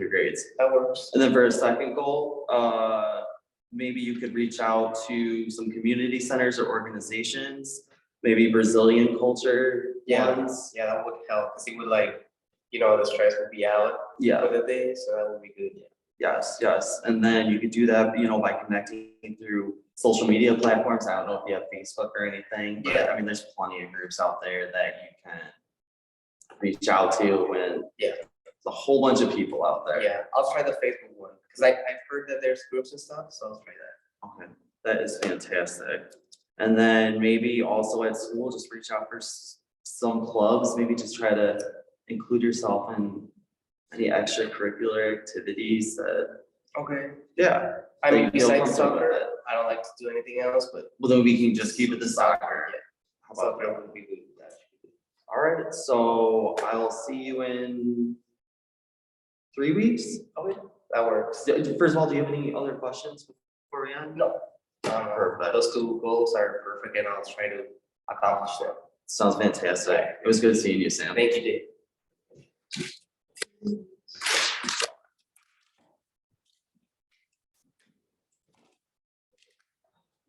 grades. that works. And then for a second goal, maybe you could reach out to some community centers or organizations, maybe Brazilian culture ones. Yeah, that would help because it would like, you know, the stress would be out Yeah, for the day, so that would be good. yes. And then you could do that, you know, by connecting through social media platforms. I don't know if you have Facebook or anything, but Yeah. I mean, there's plenty of groups out there that you can reach out to, and Yeah. there's a whole bunch of people out there. Yeah, I'll try the Facebook one because I've heard that there's groups and stuff, so I'll try that. Okay, that is fantastic. And then maybe also at school, just reach out for some clubs, maybe just try to include yourself in any extracurricular activities that, Okay. yeah. I mean, that you feel besides comfortable with soccer, it. I don't like to do anything else, but Well, then we can just keep it to soccer. Yeah. How about Soccer that? would be good. That should be good. All right, so I'll see you in 3 weeks. Okay, that works. First of all, do you have any other questions before we end? No. Perfect. Those 2 goals are perfect and I'll try to accomplish them. Sounds fantastic. It was good seeing you, Sam. Thank you, Dave.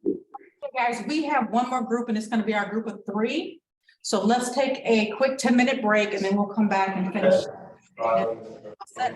Okay, guys, we have one more group and it's gonna be our group of 3. So let's take a quick 10-minute break and then we'll come back and finish. Um, Set.